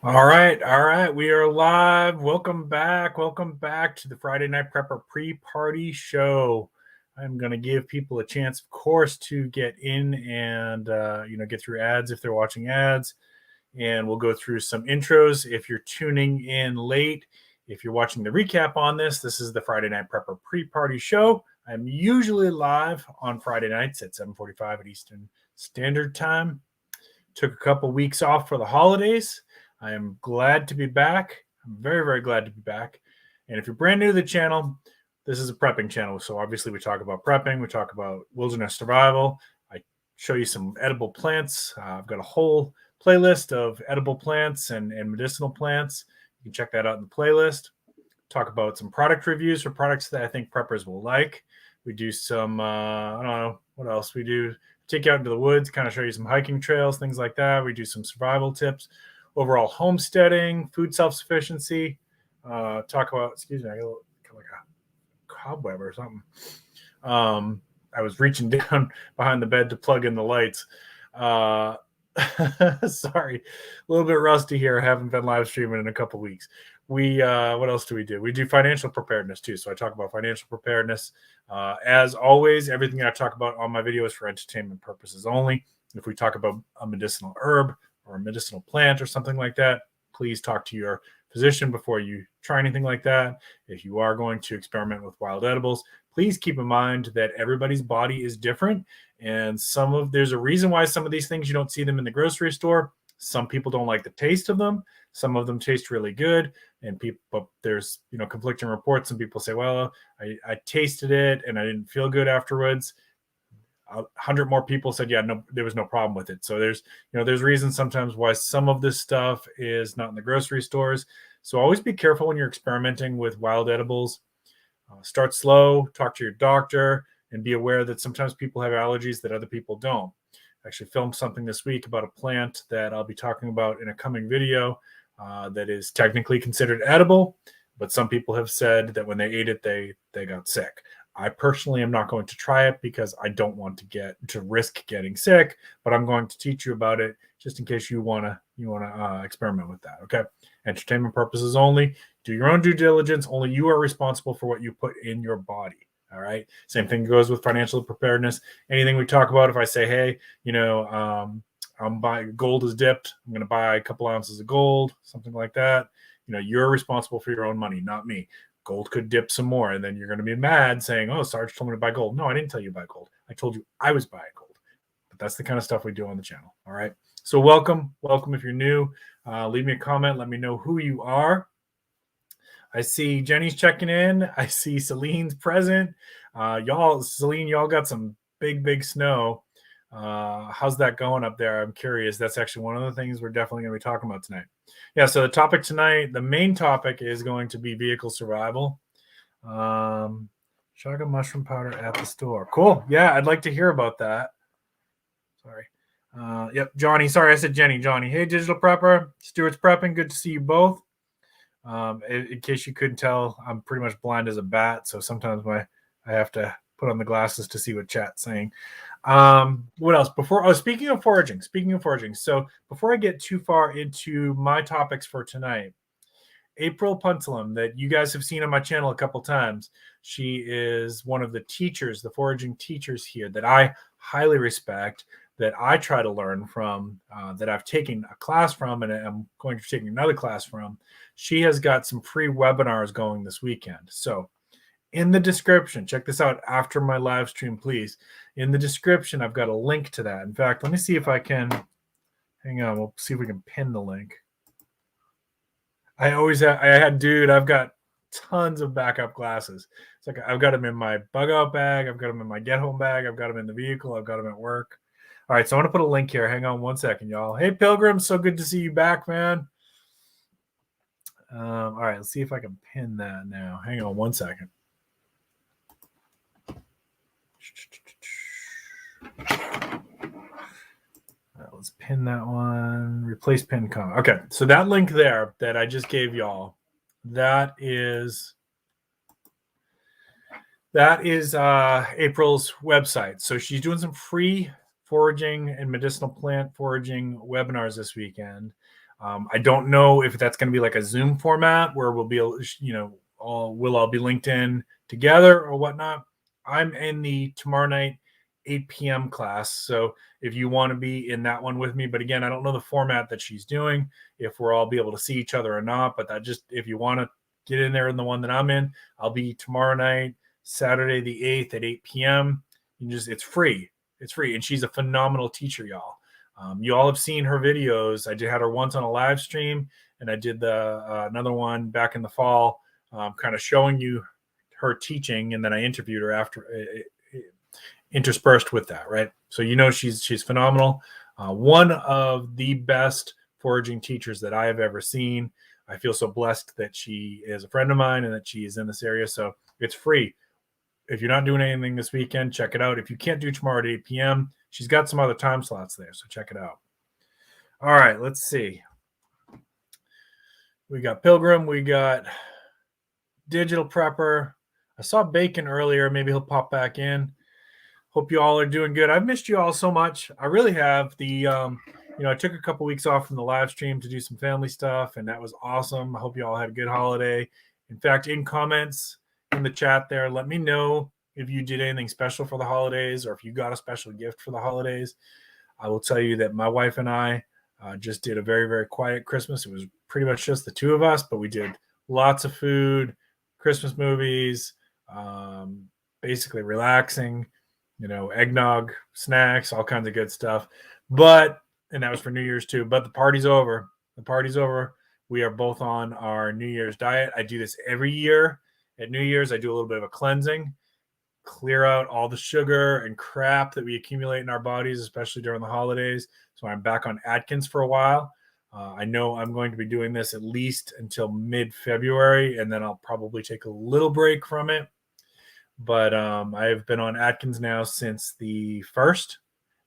All right. We are live. Welcome back to the Friday Night Prepper pre-party show. I'm going to give people a chance, of course, to get in and get through ads if they're watching ads, and we'll go through some intros. If you're tuning in late, if you're watching the recap on this, this is the Friday Night Prepper pre-party show. I'm usually live on Friday nights at 7:45 at Eastern Standard Time. Took a couple weeks off for the holidays. I am glad to be back. I'm very, very glad to be back. And if you're brand new to the channel, this is a prepping channel. So obviously we talk about prepping. We talk about wilderness survival. I show you some edible plants. I've got a whole playlist of edible plants and medicinal plants. You can check that out in the playlist. Talk about some product reviews for products that I think preppers will like. We do some, I don't know, what else we do. Take you out into the woods, kind of show you some hiking trails, things like that. We do some survival tips, overall homesteading, food self-sufficiency. Talk about, excuse me, I got like a cobweb or something. I was reaching down behind the bed to plug in the lights. Sorry, a little bit rusty here. I haven't been live streaming in a couple weeks. We what else do? We do financial preparedness too. So I talk about financial preparedness. As always, everything I talk about on my video is for entertainment purposes only. If we talk about a medicinal herb or a medicinal plant or something like that, please talk to your physician before you try anything like that. If you are going to experiment with wild edibles, please keep in mind that everybody's body is different, and there's a reason why some of these things you don't see them in the grocery store. Some people don't like the taste of them. Some of them taste really good, but there's conflicting reports. Some people say, well, I tasted it and I didn't feel good afterwards. 100 more people said, yeah, no, there was no problem with it. So there's reasons sometimes why some of this stuff is not in the grocery stores. So always be careful when you're experimenting with wild edibles. Start slow, talk to your doctor, and be aware that sometimes people have allergies that other people don't. I actually filmed something this week about a plant that I'll be talking about in a coming video that is technically considered edible, but some people have said that when they ate it, they got sick. I personally am not going to try it because I don't want to risk getting sick, but I'm going to teach you about it just in case you wanna experiment with that. Okay, entertainment purposes only. Do your own due diligence. Only you are responsible for what you put in your body. All right. Same thing goes with financial preparedness. Anything we talk about, if I say, hey, I'm buying gold is dipped, I'm going to buy a couple ounces of gold, something like that. You're responsible for your own money, not me. Gold could dip some more, and then you're going to be mad saying, oh, Sarge told me to buy gold. No, I didn't tell you to buy gold. I told you I was buying gold. But that's the kind of stuff we do on the channel. All right. So welcome if you're new. Leave me a comment. Let me know who you are. I see Jenny's checking in. I see Celine's present. Celine, y'all got some big snow. How's that going up there? I'm curious. That's actually one of the things we're definitely going to be talking about tonight. Yeah, so the topic tonight, the main topic is going to be vehicle survival. Shotgun mushroom powder at the store. Cool. Yeah, I'd like to hear about that. Sorry. Yep, Johnny. Sorry, I said Jenny. Johnny. Hey, Digital Prepper. Stuart's Prepping. Good to see you both. In case you couldn't tell, I'm pretty much blind as a bat, so sometimes I have to put on the glasses to see what chat's saying. What else? Speaking of foraging. So before I get too far into my topics for tonight, April Puntalam, that you guys have seen on my channel a couple times, she is one of the teachers, the foraging teachers here that I highly respect, that I try to learn from, that I've taken a class from, and I'm going to be taking another class from. She has got some free webinars going this weekend. So in the description, check this out after my live stream, please. In the description, I've got a link to that. In fact, let me see if I can, hang on, we'll see if we can pin the link. I've got tons of backup glasses. It's like I've got them in my bug out bag, I've got them in my get home bag, I've got them in the vehicle, I've got them at work. All right, so I want to put a link here. Hang on one second, y'all. Hey, Pilgrim, so good to see you back, man. All right, let's see if I can pin that now. Hang on one second. Let's pin that one. Replace pin comment. Okay, so that link there that I just gave y'all, that is April's website. So she's doing some free foraging and medicinal plant foraging webinars this weekend. I don't know if that's going to be like a Zoom format where we'll be, we'll all be linked in together or whatnot. I'm in the tomorrow night 8 p.m. class, so if you want to be in that one with me, but again, I don't know the format that she's doing, if we'll all be able to see each other or not, but that just, if you want to get in there in the one that I'm in, I'll be tomorrow night, Saturday the 8th at 8 p.m. It's free. It's free, and she's a phenomenal teacher, y'all. You all have seen her videos. I had her once on a live stream, and I did another one back in the fall, kind of showing you her teaching, and then I interviewed her after, interspersed with that, right? So she's phenomenal. One of the best foraging teachers that I have ever seen. I feel so blessed that she is a friend of mine and that she is in this area. So it's free. If you're not doing anything this weekend, check it out. If you can't do tomorrow at 8 p.m., she's got some other time slots there, so check it out. All right, let's see. We got Pilgrim. We got Digital Prepper. I saw Bacon earlier. Maybe he'll pop back in. Hope you all are doing good. I've missed you all so much. I really have. I took a couple weeks off from the live stream to do some family stuff, and that was awesome. I hope you all had a good holiday. In fact, in comments in the chat there, let me know if you did anything special for the holidays or if you got a special gift for the holidays. I will tell you that my wife and I just did a very, very quiet Christmas. It was pretty much just the two of us, but we did lots of food, Christmas movies, basically relaxing, eggnog, snacks, all kinds of good stuff. And that was for New Year's too. But the party's over. The party's over. We are both on our New Year's diet. I do this every year. At New Year's, I do a little bit of a cleansing, clear out all the sugar and crap that we accumulate in our bodies, especially during the holidays. So I'm back on Atkins for a while. I know I'm going to be doing this at least until mid-February, and then I'll probably take a little break from it. But I've been on Atkins now since the 1st.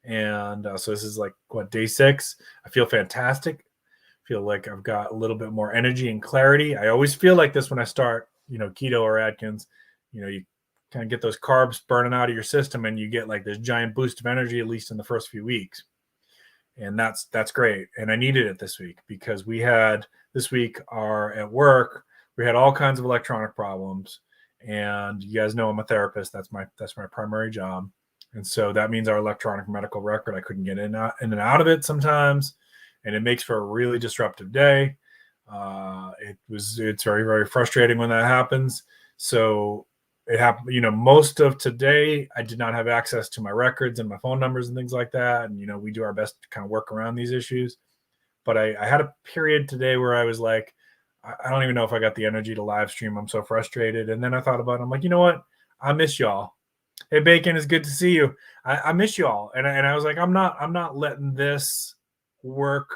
And so this is day 6. I feel fantastic. I feel like I've got a little bit more energy and clarity. I always feel like this when I start, keto or Atkins. You kind of get those carbs burning out of your system, and you get like this giant boost of energy, at least in the first few weeks. And that's great. And I needed it this week because this week at work, we had all kinds of electronic problems. And you guys know I'm a therapist. That's my primary job. And so that means our electronic medical record, I couldn't get in and out of it sometimes. And it makes for a really disruptive day. It's very, very frustrating when that happens. So it happened, most of today, I did not have access to my records and my phone numbers and things like that. And, we do our best to kind of work around these issues. But I had a period today where I was like, I don't even know if I got the energy to live stream. I'm so frustrated. And then I thought about it. I'm like, you know what? I miss y'all. Hey, Bacon, it's good to see you. I miss y'all. And I was like, I'm not letting this electronic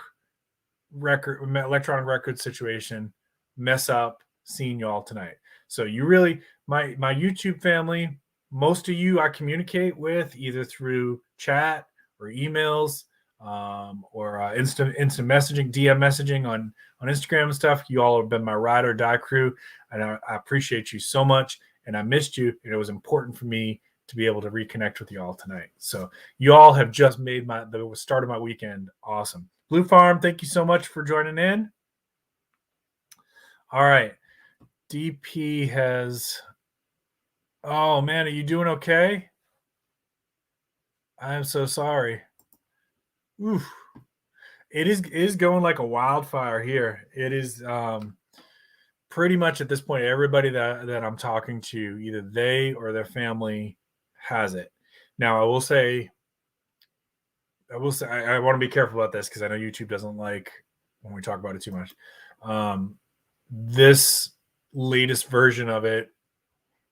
record situation mess up seeing y'all tonight. So you really, my YouTube family, most of you I communicate with either through chat or emails, or instant messaging, DM messaging on Instagram and stuff. You all have been my ride or die crew, and I appreciate you so much. And I missed you, and it was important for me to be able to reconnect with you all tonight. So you all have just made the start of my weekend awesome. Blue Farm, thank you so much for joining in. All right. DP has... Oh, man, are you doing okay? I am so sorry. Oof. It is going like a wildfire here. It is pretty much at this point, everybody that I'm talking to, either they or their family has it. Now, I will say I want to be careful about this because I know YouTube doesn't like when we talk about it too much. This latest version of it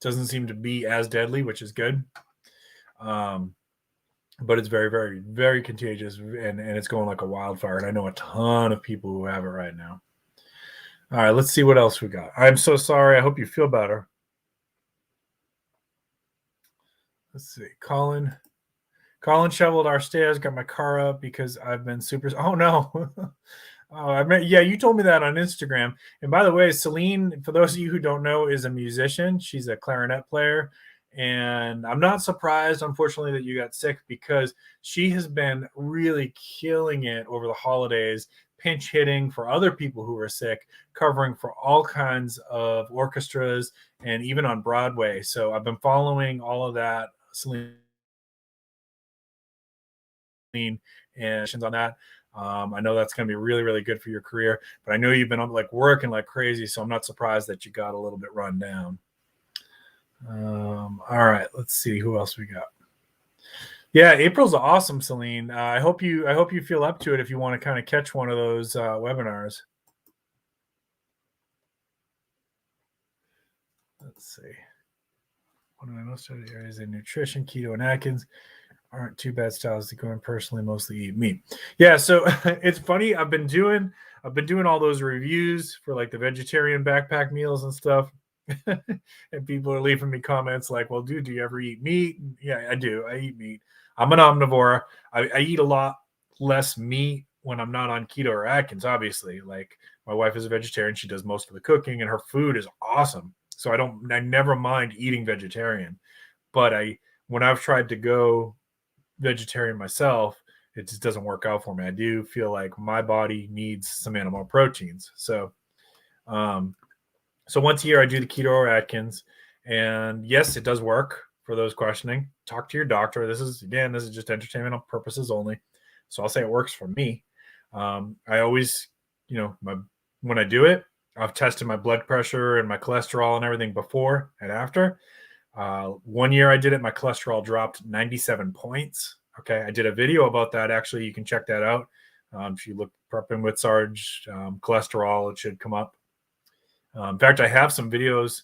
doesn't seem to be as deadly, which is good. But it's very, very, very contagious, and it's going like a wildfire. And I know a ton of people who have it right now. All right, let's see what else we got. I'm so sorry. I hope you feel better. Let's see. Colin shoveled our stairs, got my car up because I've been super... Oh, no. Yeah, you told me that on Instagram. And by the way, Celine, for those of you who don't know, is a musician. She's a clarinet player. And I'm not surprised, unfortunately, that you got sick, because she has been really killing it over the holidays, pinch hitting for other people who are sick, covering for all kinds of orchestras and even on Broadway. So I've been following all of that, Celine, and on that. I know that's going to be really, really good for your career, but I know you've been like working like crazy, so I'm not surprised that you got a little bit run down. All right, let's see who else we got. Yeah, April's awesome, Celine. I hope you feel up to it if you want to kind of catch one of those webinars. Let's see. One of my most studied areas in nutrition, keto, and Atkins aren't too bad styles to go in personally. Mostly eat meat. Yeah, so it's funny. I've been doing all those reviews for like the vegetarian backpack meals and stuff. And people are leaving me comments like, well, dude, do you ever eat meat? Yeah, I do. I eat meat. I'm an omnivore. I eat a lot less meat when I'm not on keto or Atkins, obviously. Like, my wife is a vegetarian. She does most of the cooking, and her food is awesome. So I never mind eating vegetarian. But when I've tried to go vegetarian myself, it just doesn't work out for me. I do feel like my body needs some animal proteins. So once a year I do the keto or Atkins, and yes, it does work. For those questioning, talk to your doctor. This is just entertainment purposes only. So I'll say it works for me. I always, when I do it, I've tested my blood pressure and my cholesterol and everything before and after. 1 year I did it, my cholesterol dropped 97 points. Okay, I did a video about that. Actually, you can check that out. If you look prepping with Sarge cholesterol, it should come up. In fact, I have some videos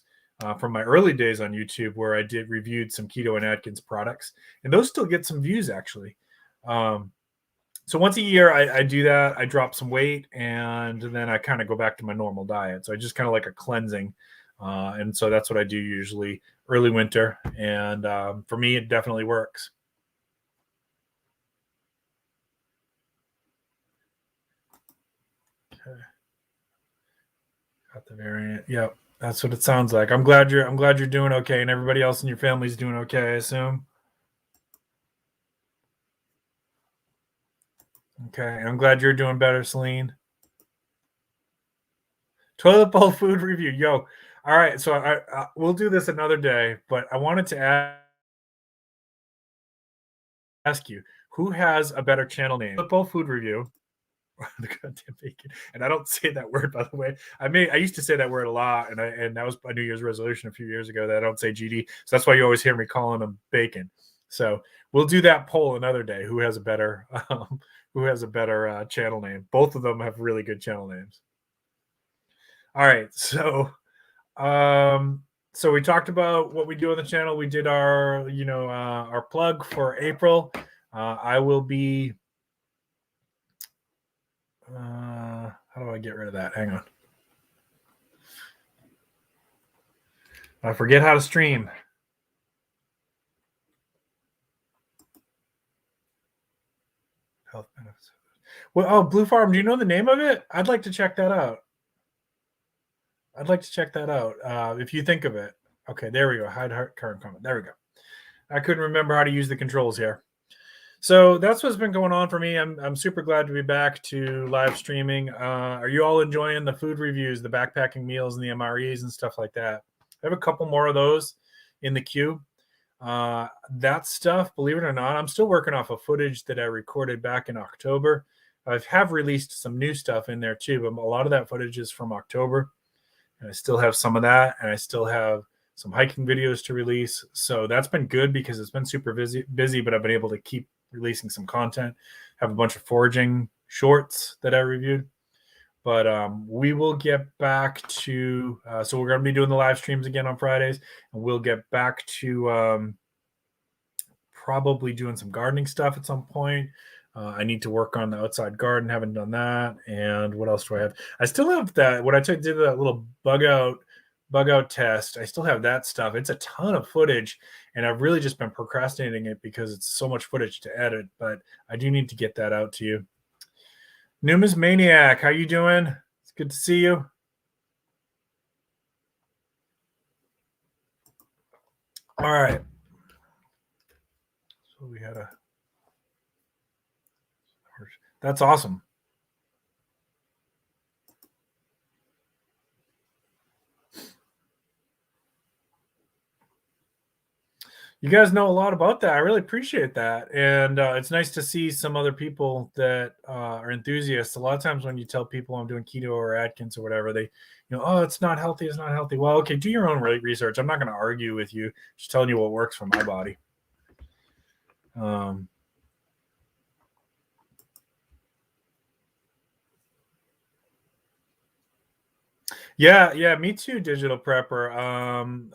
from my early days on YouTube where I reviewed some keto and Atkins products, and those still get some views actually. So once a year I do that. I drop some weight, and then I kind of go back to my normal diet. So I just kind of like a cleansing. And so that's what I do usually early winter. And for me, it definitely works. Okay. Got the variant. Yep. That's what it sounds like. I'm glad you're doing okay, and everybody else in your family's doing okay, I assume. Okay. I'm glad you're doing better, Celine. Toilet bowl food review. Yo. All right. So we'll do this another day, but I wanted to ask you, who has a better channel name? Toilet bowl food review. The goddamn bacon. And I don't say that word, by the way. I used to say that word a lot, and that was a New Year's resolution a few years ago that I don't say GD. So that's why you always hear me calling them bacon. So we'll do that poll another day. Who has a better channel name? Both of them have really good channel names. All right, so we talked about what we do on the channel. We did our our plug for April. I will be. How do I get rid of that? Hang on. I forget how to stream. Health benefits. Well, Blue Farm, do you know the name of it? I'd like to check that out. If you think of it. Okay, there we go. Hide current comment. There we go. I couldn't remember how to use the controls here. So that's what's been going on for me. I'm super glad to be back to live streaming. Are you all enjoying the food reviews, the backpacking meals, and the MREs and stuff like that? I have a couple more of those in the queue. That stuff, believe it or not, I'm still working off of footage that I recorded back in October. I have released some new stuff in there too, but a lot of that footage is from October. And I still have some of that, and I still have some hiking videos to release. So that's been good because it's been super busy, but I've been able to keep releasing some content. Have a bunch of foraging shorts that I reviewed. But we will get back to so we're going to be doing the live streams again on Fridays, and we'll get back to probably doing some gardening stuff at some point. I need to work on the outside garden. Haven't done that. And what else do I have? I still have that. When I did that little bug out test, I still have that stuff. It's a ton of footage, and I've really just been procrastinating it because it's so much footage to edit. But I do need to get that out to you. Numismatics, how you doing? It's good to see you. All right. So we had that's awesome. You guys know a lot about that. I really appreciate that. And it's nice to see some other people that are enthusiasts. A lot of times when you tell people I'm doing keto or Atkins or whatever, they, oh, it's not healthy. It's not healthy. Well, okay, do your own research. I'm not going to argue with you. Just telling you what works for my body. Yeah, me too, digital prepper.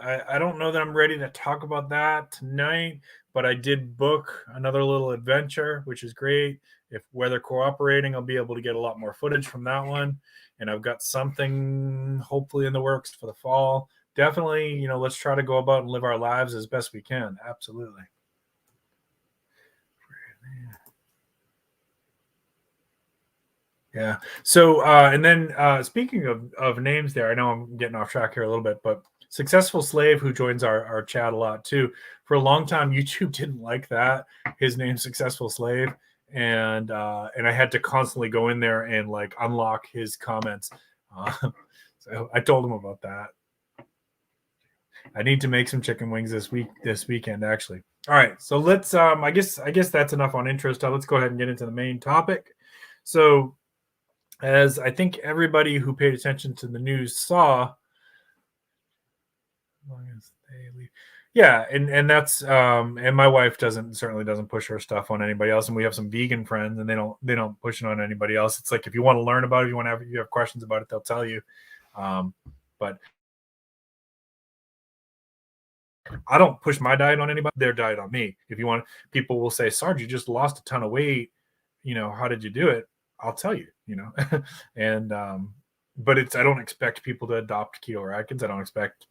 I don't know that I'm ready to talk about that tonight, but I did book another little adventure, which is great. If weather cooperating, I'll be able to get a lot more footage from that one. And I've got something hopefully in the works for the fall. Definitely, let's try to go about and live our lives as best we can. Absolutely. Yeah. So, and then speaking of names there, I know I'm getting off track here a little bit, but Successful Slave, who joins our chat a lot too. For a long time, YouTube didn't like that. His name's Successful Slave. And I had to constantly go in there and like unlock his comments. So I told him about that. I need to make some chicken wings this weekend, actually. All right. So let's I guess that's enough on intro stuff. Let's go ahead and get into the main topic. So as I think everybody who paid attention to the news saw, yeah, and that's and my wife certainly doesn't push her stuff on anybody else, and we have some vegan friends, and they don't push it on anybody else. It's like if you want to learn about it, you have questions about it, they'll tell you. But I don't push my diet on anybody; their diet on me. If you want, people will say, "Sarge, you just lost a ton of weight. How did you do it?" I'll tell you. And but I don't expect people to adopt keto or Atkins.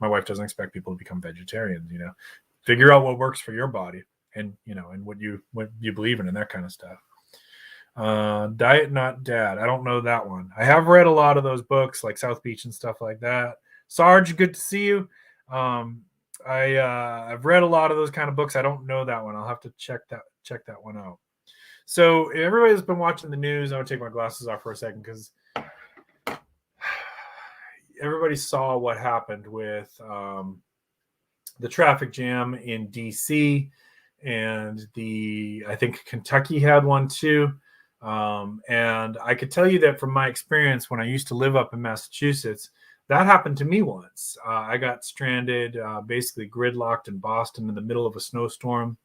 My wife doesn't expect people to become vegetarians. Figure out what works for your body, and and what you believe in, and that kind of stuff. Diet Not Dad. I don't know that one. I have read a lot of those books, like South Beach and stuff like that. Sarge, good to see you. I've read a lot of those kind of books. I don't know that one. I'll have to check that one out. So everybody that's been watching the news, I'm gonna take my glasses off for a second because everybody saw what happened with the traffic jam in DC, and I think Kentucky had one too. And I could tell you that from my experience when I used to live up in Massachusetts, that happened to me once. I got stranded, basically gridlocked in Boston in the middle of a snowstorm.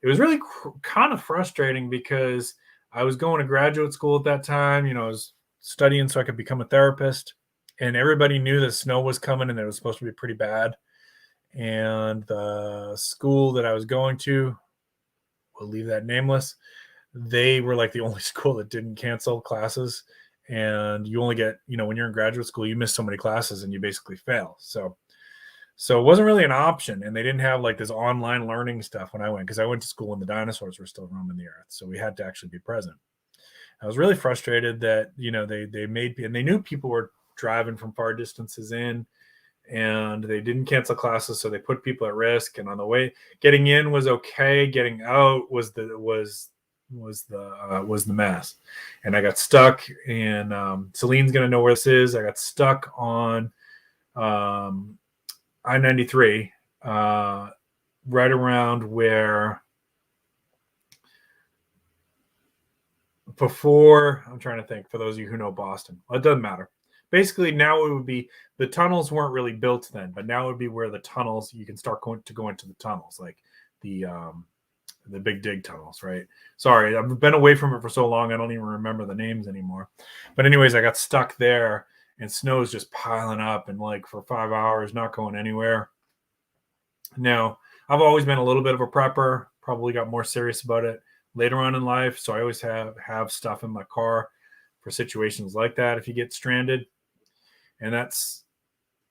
It was really kind of frustrating because I was going to graduate school at that time. I was studying so I could become a therapist, and everybody knew that snow was coming and that it was supposed to be pretty bad. And the school that I was going to, we'll leave that nameless, they were like the only school that didn't cancel classes. And you only get, when you're in graduate school, you miss so many classes and you basically fail. So it wasn't really an option, and they didn't have like this online learning stuff when I went, because I went to school when the dinosaurs were still roaming the earth. So we had to actually be present. I was really frustrated that they knew people were driving from far distances in, and they didn't cancel classes, so they put people at risk. And on the way, getting in was okay, getting out was the mess. And I got stuck. And Celine's gonna know where this is. I got stuck on I-93, right around where I'm trying to think, for those of you who know Boston. Well, it doesn't matter. Basically, now it would be, the tunnels weren't really built then, but now it would be where the tunnels, you can start going into the tunnels, like the Big Dig tunnels, right? Sorry, I've been away from it for so long, I don't even remember the names anymore. But anyways, I got stuck there, and snow is just piling up, and like for 5 hours, not going anywhere. Now, I've always been a little bit of a prepper, probably got more serious about it later on in life. So I always have stuff in my car for situations like that if you get stranded. And that's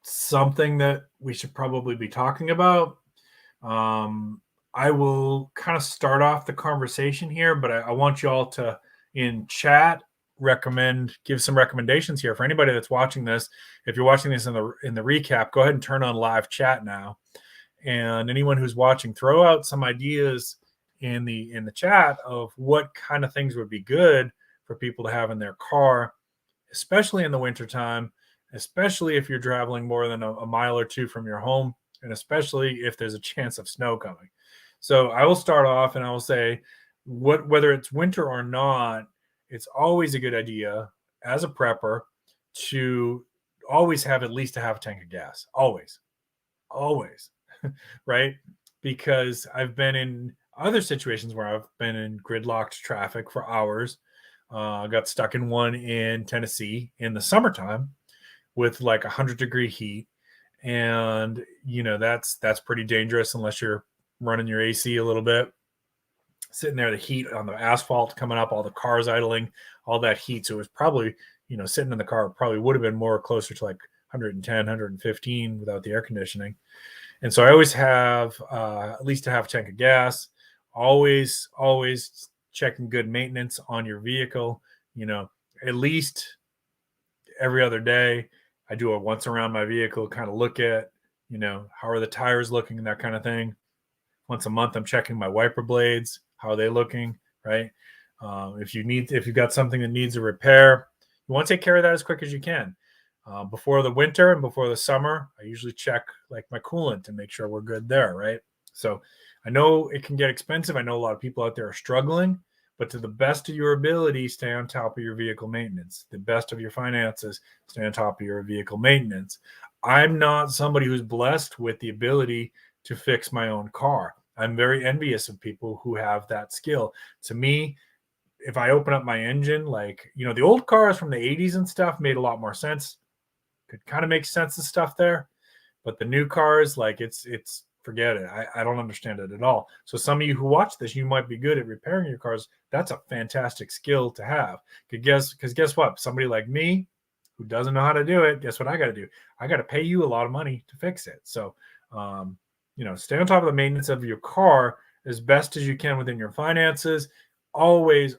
something that we should probably be talking about. I will kind of start off the conversation here, but I want you all to, in chat, give some recommendations here for anybody that's watching this. If you're watching this in the recap, go ahead and turn on live chat now. And anyone who's watching, throw out some ideas in the chat of what kind of things would be good for people to have in their car, especially in the wintertime, especially if you're traveling more than a mile or two from your home, and especially if there's a chance of snow coming. So I will start off and I will say, whether it's winter or not, it's always a good idea as a prepper to always have at least a half tank of gas. Always, right? Because I've been in other situations where I've been in gridlocked traffic for hours. I got stuck in one in Tennessee in the summertime with like 100-degree heat. And, that's pretty dangerous unless you're running your AC a little bit. Sitting there, the heat on the asphalt coming up, all the cars idling, all that heat. So it was probably, sitting in the car probably would have been more closer to like 110, 115 without the air conditioning. And so I always have at least a half tank of gas. Always checking good maintenance on your vehicle. At least every other day, I do a once around my vehicle, kind of look at, how are the tires looking and that kind of thing. Once a month, I'm checking my wiper blades. How are they looking, right? If you've got something that needs a repair, you want to take care of that as quick as you can. Before the winter and before the summer, I usually check like my coolant to make sure we're good there, right? So I know it can get expensive. I know a lot of people out there are struggling, but to the best of your ability, stay on top of your vehicle maintenance. The best of your finances, stay on top of your vehicle maintenance. I'm not somebody who's blessed with the ability to fix my own car. I'm very envious of people who have that skill. To me, if I open up my engine, like, the old cars from the 80s and stuff made a lot more sense. Could kind of make sense of stuff there. But the new cars, like, it's forget it. I don't understand it at all. So some of you who watch this, you might be good at repairing your cars. That's a fantastic skill to have. Because guess what? Somebody like me who doesn't know how to do it, guess what I got to do? I got to pay you a lot of money to fix it. So, stay on top of the maintenance of your car as best as you can within your finances. Always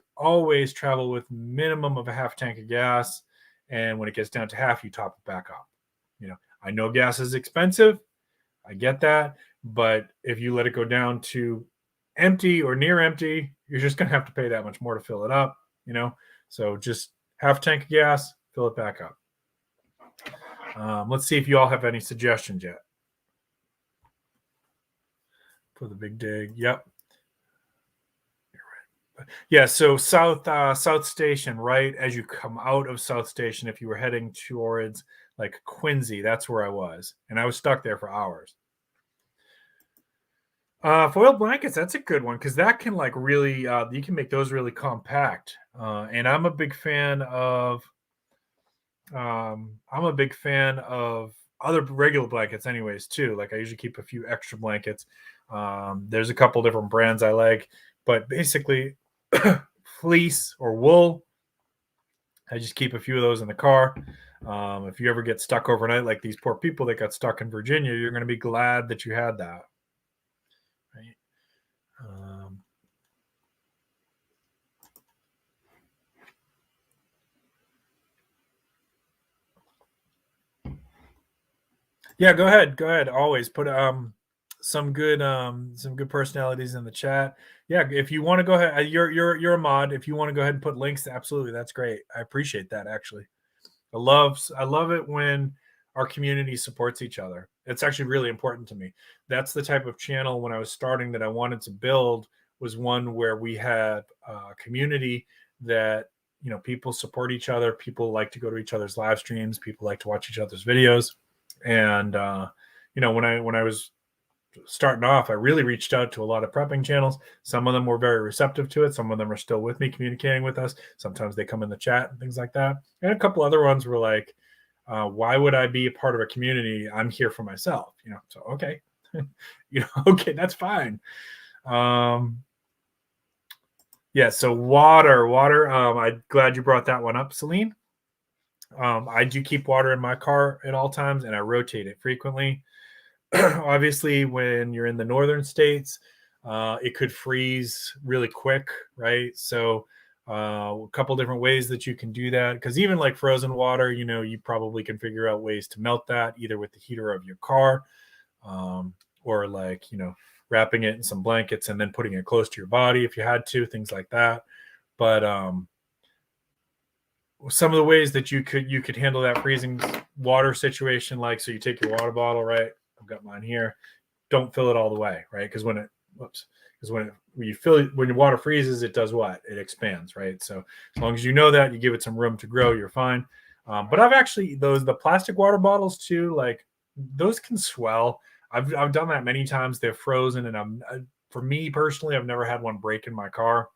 travel with minimum of a half tank of gas. And when it gets down to half, you top it back up. I know gas is expensive. I get that. But if you let it go down to empty or near empty, you're just going to have to pay that much more to fill it up, So just half tank of gas, fill it back up. Let's see if you all have any suggestions yet. For the big dig. Yep. You're right. Yeah, so South Station, right as you come out of South Station, if you were heading towards like Quincy, that's where I was. And I was stuck there for hours. Foil blankets, that's a good one because that can like really, you can make those really compact. And I'm a big fan of other regular blankets anyways too. Like I usually keep a few extra blankets. There's a couple different brands I like, but basically fleece or wool, I just keep a few of those in the car. If you ever get stuck overnight, like these poor people that got stuck in Virginia, you're going to be glad that you had that. Right? Yeah, go ahead. Always put some good personalities in the chat. Yeah, if you want to go ahead, you're a mod. If you want to go ahead and put links, absolutely, that's great. I appreciate that actually. I love it when our community supports each other. It's actually really important to me. That's the type of channel when I was starting that I wanted to build, was one where we had a community that, people support each other. People like to go to each other's live streams. People like to watch each other's videos. And, when I was starting off, I really reached out to a lot of prepping channels. Some of them were very receptive to it. Some of them are still with me, communicating with us. Sometimes they come in the chat and things like that. And a couple other ones were like, why would I be a part of a community? I'm here for myself, so, okay, okay, that's fine. Yeah. So water, I'm glad you brought that one up, Celine. I do keep water in my car at all times and I rotate it frequently. Obviously, when you're in the northern states, it could freeze really quick, right? So a couple different ways that you can do that, because even like frozen water, you probably can figure out ways to melt that either with the heater of your car, or like, wrapping it in some blankets and then putting it close to your body if you had to, things like that. But some of the ways that you could handle that freezing water situation, like, so you take your water bottle, right? I've got mine here. Don't fill it all the way, right? Because when you fill it, when your water freezes, it does what? It expands, right? So as long as you know that, you give it some room to grow, you're fine. But I've actually the plastic water bottles too, like those can swell. I've done that many times. They're frozen, and for me personally, I've never had one break in my car.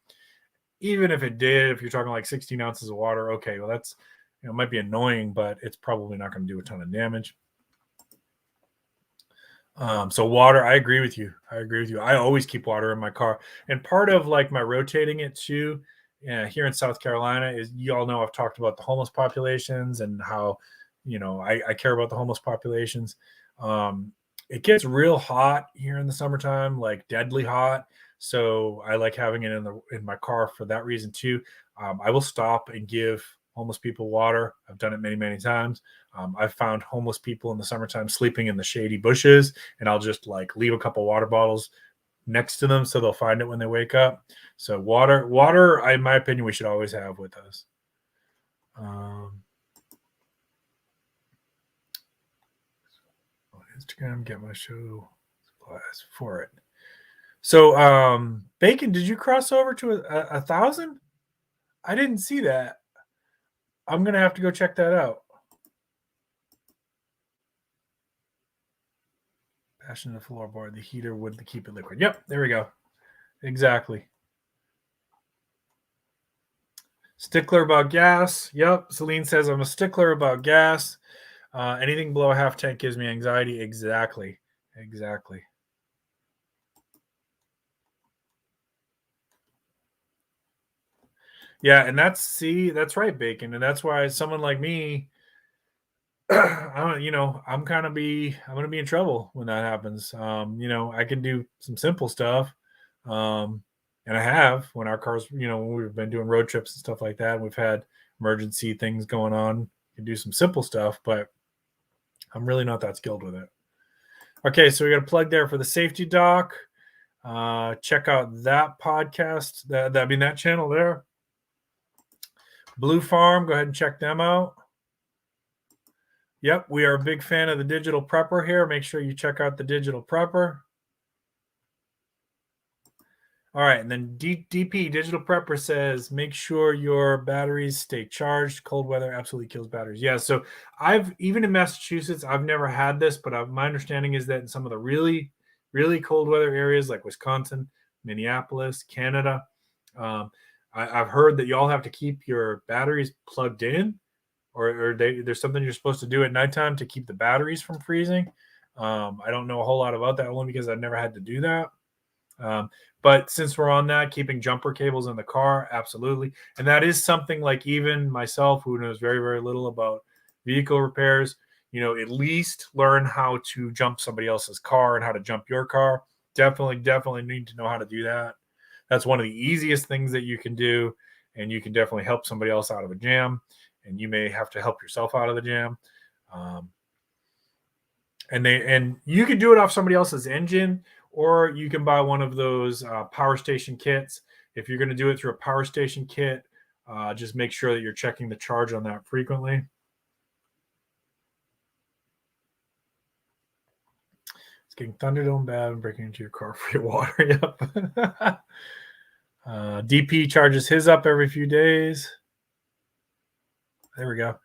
Even if it did, if you're talking like 16 ounces of water, okay, well that's it might be annoying, but it's probably not going to do a ton of damage. So water, I agree with you. I always keep water in my car. And part of like my rotating it too, here in South Carolina is, you all know I've talked about the homeless populations and how, I care about the homeless populations. It gets real hot here in the summertime, like deadly hot. So I like having it in my car for that reason too. I will stop and give homeless people water. I've done it many, many times. I've found homeless people in the summertime sleeping in the shady bushes, and I'll just like leave a couple water bottles next to them so they'll find it when they wake up. So water, in my opinion, we should always have with us. Instagram, get my show supplies for it. So, Bacon, did you cross over to a 1,000? I didn't see that. I'm gonna have to go check that out. Passion the floorboard. The heater would keep it liquid. Yep, there we go. Exactly. Stickler about gas. Yep. Celine says I'm a stickler about gas. Anything below a half tank gives me anxiety. Exactly. Yeah, and that's right, Bacon, and that's why someone like me, I'm gonna be in trouble when that happens. I can do some simple stuff, and I have when our cars, when we've been doing road trips and stuff like that. We've had emergency things going on. You can do some simple stuff, but I'm really not that skilled with it. Okay, so we got a plug there for the safety doc. Check out that podcast. That channel there. Blue Farm, go ahead and check them out. Yep, we are a big fan of the Digital Prepper here. Make sure you check out the Digital Prepper. All right, and then DP, Digital Prepper, says, make sure your batteries stay charged. Cold weather absolutely kills batteries. Yeah, so even in Massachusetts, I've never had this, but my understanding is that in some of the really, really cold weather areas like Wisconsin, Minneapolis, Canada, I've heard that y'all have to keep your batteries plugged in, or there's something you're supposed to do at nighttime to keep the batteries from freezing. I don't know a whole lot about that, only because I've never had to do that. But since we're on that, keeping jumper cables in the car, absolutely. And that is something like even myself, who knows very, very little about vehicle repairs, at least learn how to jump somebody else's car and how to jump your car. Definitely need to know how to do that. That's one of the easiest things that you can do. And you can definitely help somebody else out of a jam. And you may have to help yourself out of the jam. And you can do it off somebody else's engine, or you can buy one of those power station kits. If you're going to do it through a power station kit, just make sure that you're checking the charge on that frequently. It's getting Thunderdome bad and breaking into your car for your water. Yep. DP charges his up every few days. There we go.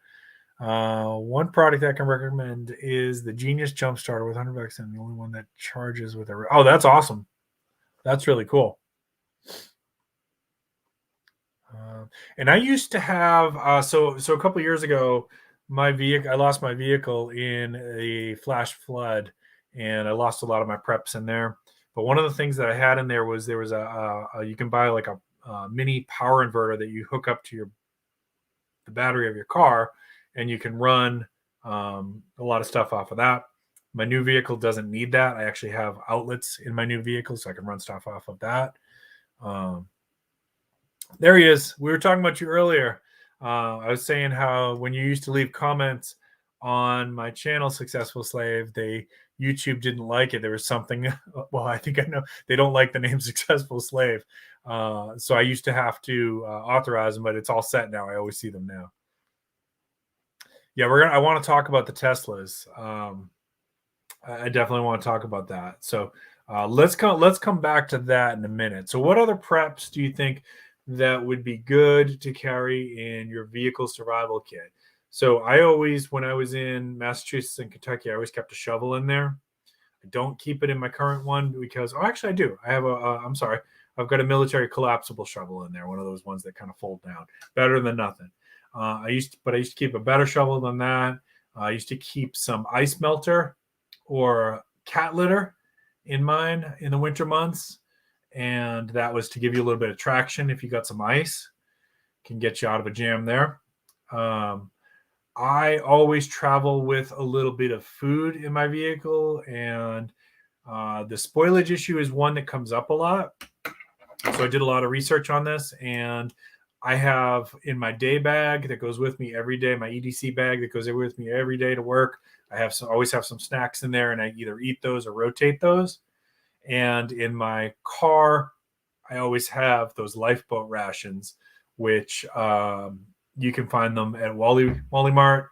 One product I can recommend is the Genius Jumpstarter with $100, and the only one that charges with a. Oh, that's awesome. That's really cool. And I used to have so a couple of years ago, I lost my vehicle in a flash flood, and I lost a lot of my preps in there. But one of the things that I had in there was you can buy like a mini power inverter that you hook up to the battery of your car, and you can run a lot of stuff off of that. My new vehicle doesn't need that. I actually have outlets in my new vehicle, so I can run stuff off of that. There he is. We were talking about you earlier. I was saying how when you used to leave comments on my channel, Successful Slave, YouTube didn't like it. There was something, well, I think I know, they don't like the name Successful Slave. So I used to have to authorize them, but it's all set now. I always see them now. Yeah, I want to talk about the Teslas. I definitely want to talk about that. So let's come back to that in a minute. So what other preps do you think that would be good to carry in your vehicle survival kit? So I always, when I was in Massachusetts and Kentucky, I always kept a shovel in there. I don't keep it in my current one because, oh, actually I do. I have I'm sorry. I've got a military collapsible shovel in there. One of those ones that kind of fold down. Better than nothing. I used to keep a better shovel than that. I used to keep some ice melter or cat litter in mine in the winter months. And that was to give you a little bit of traction if you got some ice. Can get you out of a jam there. I always travel with a little bit of food in my vehicle, and the spoilage issue is one that comes up a lot. So I did a lot of research on this, and I have in my day bag that goes with me every day, my EDC bag that goes with me every day to work. I always have some snacks in there, and I either eat those or rotate those. And in my car, I always have those Lifeboat Rations, which you can find them at Wally Mart,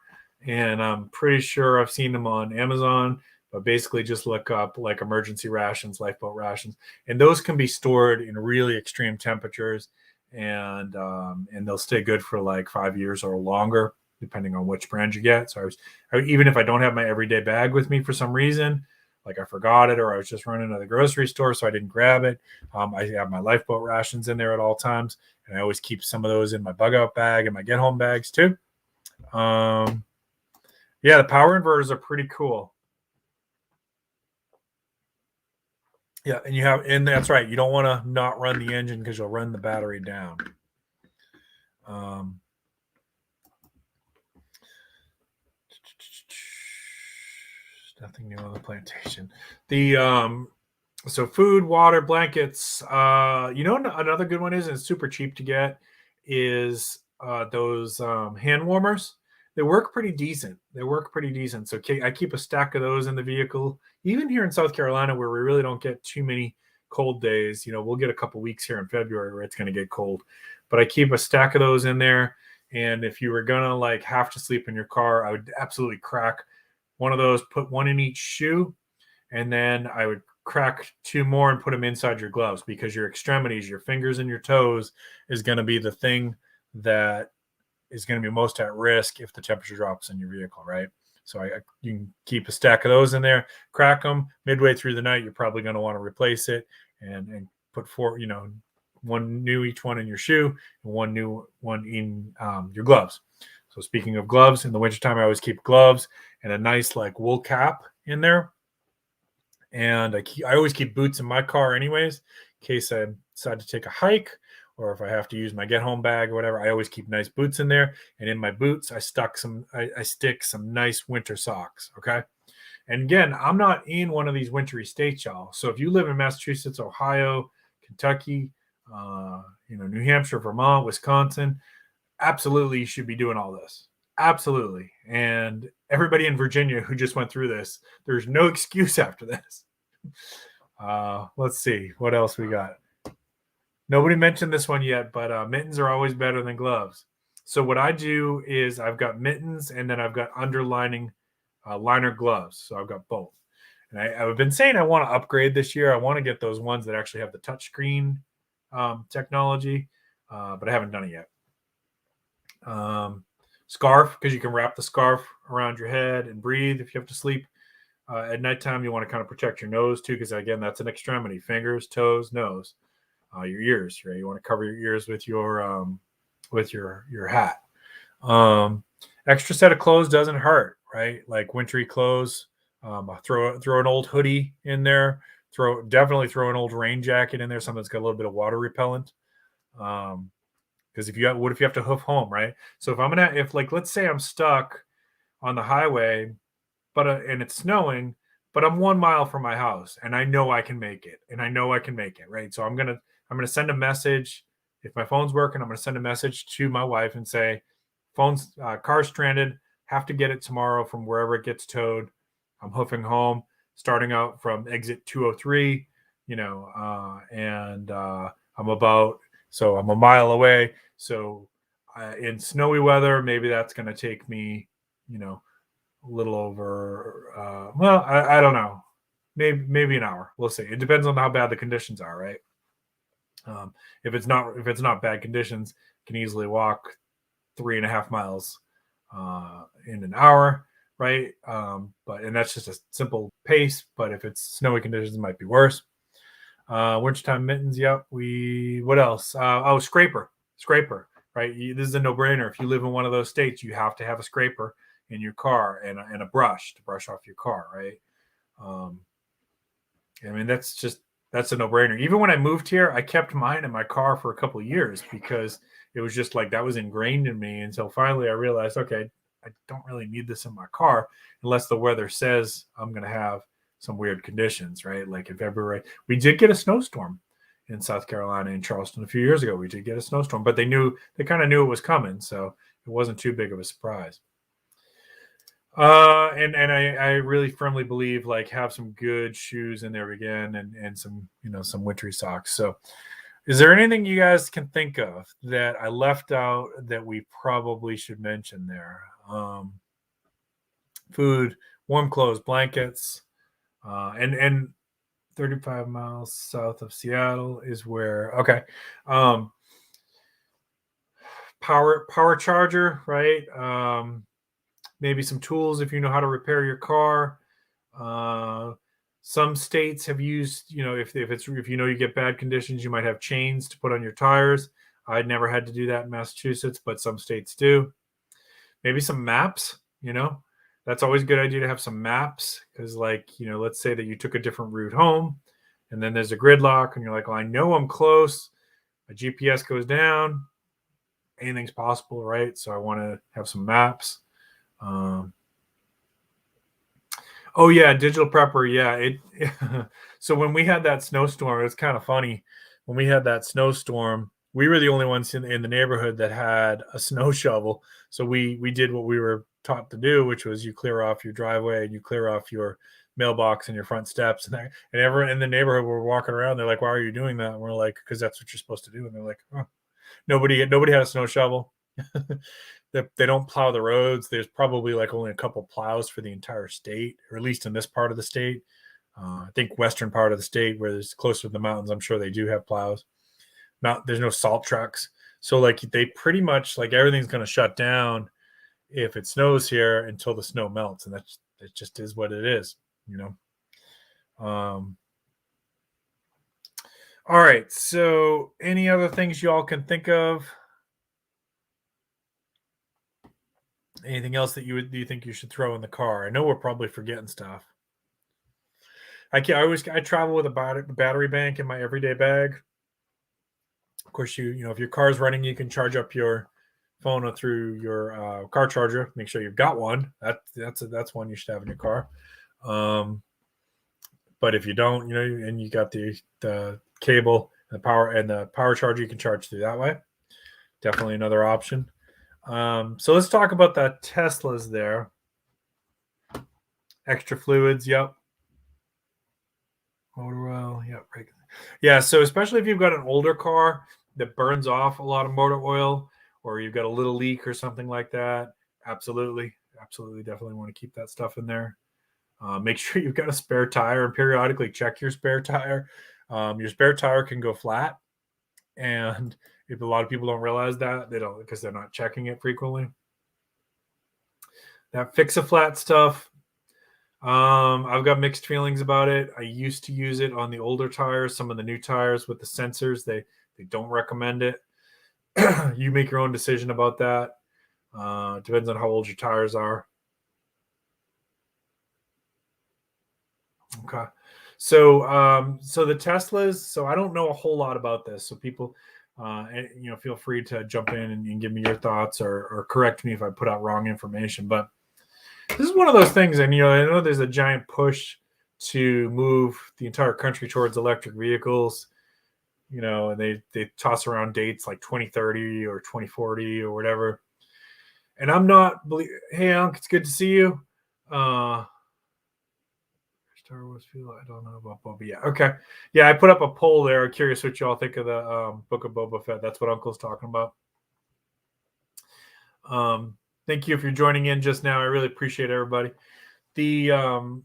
and I'm pretty sure I've seen them on Amazon. But basically, just look up like emergency rations, Lifeboat Rations, and those can be stored in really extreme temperatures, and they'll stay good for like 5 years or longer, depending on which brand you get. So even if I don't have my everyday bag with me for some reason, like I forgot it or I was just running to the grocery store, so I didn't grab it. I have my Lifeboat Rations in there at all times, and I always keep some of those in my bug out bag and my get home bags too. Yeah, the power inverters are pretty cool. Yeah, and that's right. You don't want to not run the engine because you'll run the battery down. Nothing new on the plantation. So food, water, blankets. Another good one is, and it's super cheap to get, is those hand warmers. They work pretty decent. So I keep a stack of those in the vehicle. Even here in South Carolina, where we really don't get too many cold days, we'll get a couple weeks here in February where it's going to get cold. But I keep a stack of those in there. And if you were gonna like have to sleep in your car, I would absolutely crack one of those, put one in each shoe, and then I would crack two more and put them inside your gloves, because your extremities, your fingers and your toes, is going to be the thing that is going to be most at risk if the temperature drops in your vehicle, right? So you can keep a stack of those in there, crack them midway through the night. You're probably going to want to replace it and put one new each one in your shoe and one new one in your gloves. So speaking of gloves, in the wintertime, I always keep gloves and a nice like wool cap in there. And I always keep boots in my car anyways, in case I decide to take a hike, or if I have to use my get home bag or whatever. I always keep nice boots in there. And in my boots, I stick some nice winter socks. Okay. And again, I'm not in one of these wintry states, y'all. So if you live in Massachusetts, Ohio, Kentucky, New Hampshire, Vermont, Wisconsin, absolutely you should be doing all this. Absolutely. And everybody in Virginia who just went through this, there's no excuse after this. Let's see what else we got. Nobody mentioned this one yet, but mittens are always better than gloves. So what I do is I've got mittens, and then I've got underlining liner gloves. So I've got both. And I've been saying I want to upgrade this year. I want to get those ones that actually have the touchscreen technology, but I haven't done it yet. Scarf, because you can wrap the scarf around your head and breathe if you have to sleep. At nighttime, you want to kind of protect your nose too, because again, that's an extremity: fingers, toes, nose, your ears. Right, you want to cover your ears with your hat. Extra set of clothes doesn't hurt, right? Like wintry clothes. Throw an old hoodie in there. Definitely throw an old rain jacket in there, something that's got a little bit of water repellent. Because what if you have to hoof home, right? So let's say I'm stuck on the highway, and it's snowing, but I'm 1 mile from my house, and I know I can make it, right? So I'm gonna send a message. If my phone's working, I'm gonna send a message to my wife and say, car's stranded. have to get it tomorrow from wherever it gets towed. I'm hoofing home, starting out from exit 203, and I'm a mile away. So in snowy weather, maybe that's going to take me, a little over, I don't know, maybe an hour. We'll see. It depends on how bad the conditions are, right? If it's not bad conditions, I can easily walk 3.5 miles in an hour, right? And that's just a simple pace. But if it's snowy conditions, it might be worse. Wintertime mittens. Yep. What else? Scraper, right? This is a no-brainer. If you live in one of those states, you have to have a scraper in your car and a brush to brush off your car, right? I mean, that's a no-brainer. Even when I moved here, I kept mine in my car for a couple of years because it was just like that was ingrained in me until finally I realized, okay, I don't really need this in my car unless the weather says I'm going to have some weird conditions, right? Like in February, we did get a snowstorm in South Carolina, in Charleston a few years ago. We did get a snowstorm, but they kind of knew it was coming, so it wasn't too big of a surprise. And I really firmly believe like have some good shoes in there again and some, some wintry socks. So is there anything you guys can think of that I left out that we probably should mention there? Food, warm clothes, blankets, and 35 miles south of Seattle is where, okay. Power charger, right? Maybe some tools if you know how to repair your car. Some states have used, if you get bad conditions, you might have chains to put on your tires. I'd never had to do that in Massachusetts, but some states do. Maybe some maps, that's always a good idea to have some maps because let's say that you took a different route home and then there's a gridlock and you're like, well, I know I'm close. My GPS goes down. Anything's possible, right? So I want to have some maps. Oh yeah, digital prepper. Yeah, so when we had that snowstorm, it was kind of funny. When we had that snowstorm, we were the only ones in the neighborhood that had a snow shovel. So we did what we were taught to do, which was you clear off your driveway and you clear off your mailbox and your front steps, and everyone in the neighborhood were walking around. They're like, "Why are you doing that?" And we're like, "Because that's what you're supposed to do." And they're like, "Oh." Nobody had a snow shovel. They don't plow the roads. There's probably like only a couple plows for the entire state, or at least in this part of the state. I think western part of the state where it's closer to the mountains, I'm sure they do have plows. There's no salt trucks. So like they pretty much like everything's going to shut down if it snows here until the snow melts. And it just is what it is, all right. So any other things y'all can think of? Anything else that you think you should throw in the car? I know we're probably forgetting stuff. I travel with a battery bank in my everyday bag. Of course, if your car's running, you can charge up your phone through your car charger. Make sure you've got one. That's one you should have in your car. But if you don't, and you got the cable, the power charger, you can charge through that way. Definitely another option. So let's talk about the Teslas there. Extra fluids, yep. Motor oil, yep. Yeah, so especially if you've got an older car that burns off a lot of motor oil, or you've got a little leak or something like that, absolutely, definitely want to keep that stuff in there. Make sure you've got a spare tire and periodically check your spare tire. Your spare tire can go flat, and if a lot of people don't realize that, they don't because they're not checking it frequently. That fix-a-flat stuff, I've got mixed feelings about it. I used to use it on the older tires. Some of the new tires with the sensors, they don't recommend it. You make your own decision about that. Depends on how old your tires are. Okay. So the Teslas, so I don't know a whole lot about this. So people, feel free to jump in and give me your thoughts or correct me if I put out wrong information. But this is one of those things, and I know there's a giant push to move the entire country towards electric vehicles. And they toss around dates like 2030 or 2040 or whatever. And I'm not. Hey, Unc, it's good to see you. Star Wars feel. I don't know about Boba. Yeah. Okay. Yeah, I put up a poll there. I'm curious what y'all think of the Book of Boba Fett. That's what Uncle's talking about. Thank you if you're joining in just now. I really appreciate everybody. The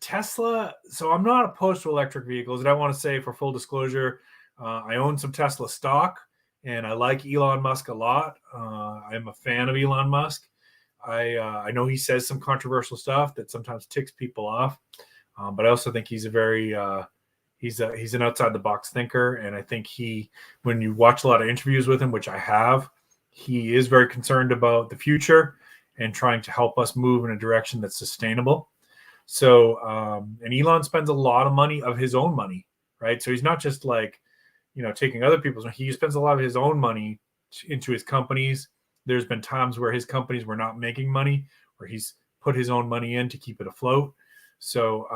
Tesla. So I'm not opposed to electric vehicles, and I want to say, for full disclosure, I own some Tesla stock, and I like Elon Musk a lot. I'm a fan of Elon Musk. I know he says some controversial stuff that sometimes ticks people off, but I also think he's a very he's an outside the box thinker, and I think when you watch a lot of interviews with him, which I have, he is very concerned about the future and trying to help us move in a direction that's sustainable. So, and Elon spends a lot of money of his own money, right? So he's not just like, taking other people's money. He spends a lot of his own money into his companies. There's been times where his companies were not making money, where he's put his own money in to keep it afloat. So,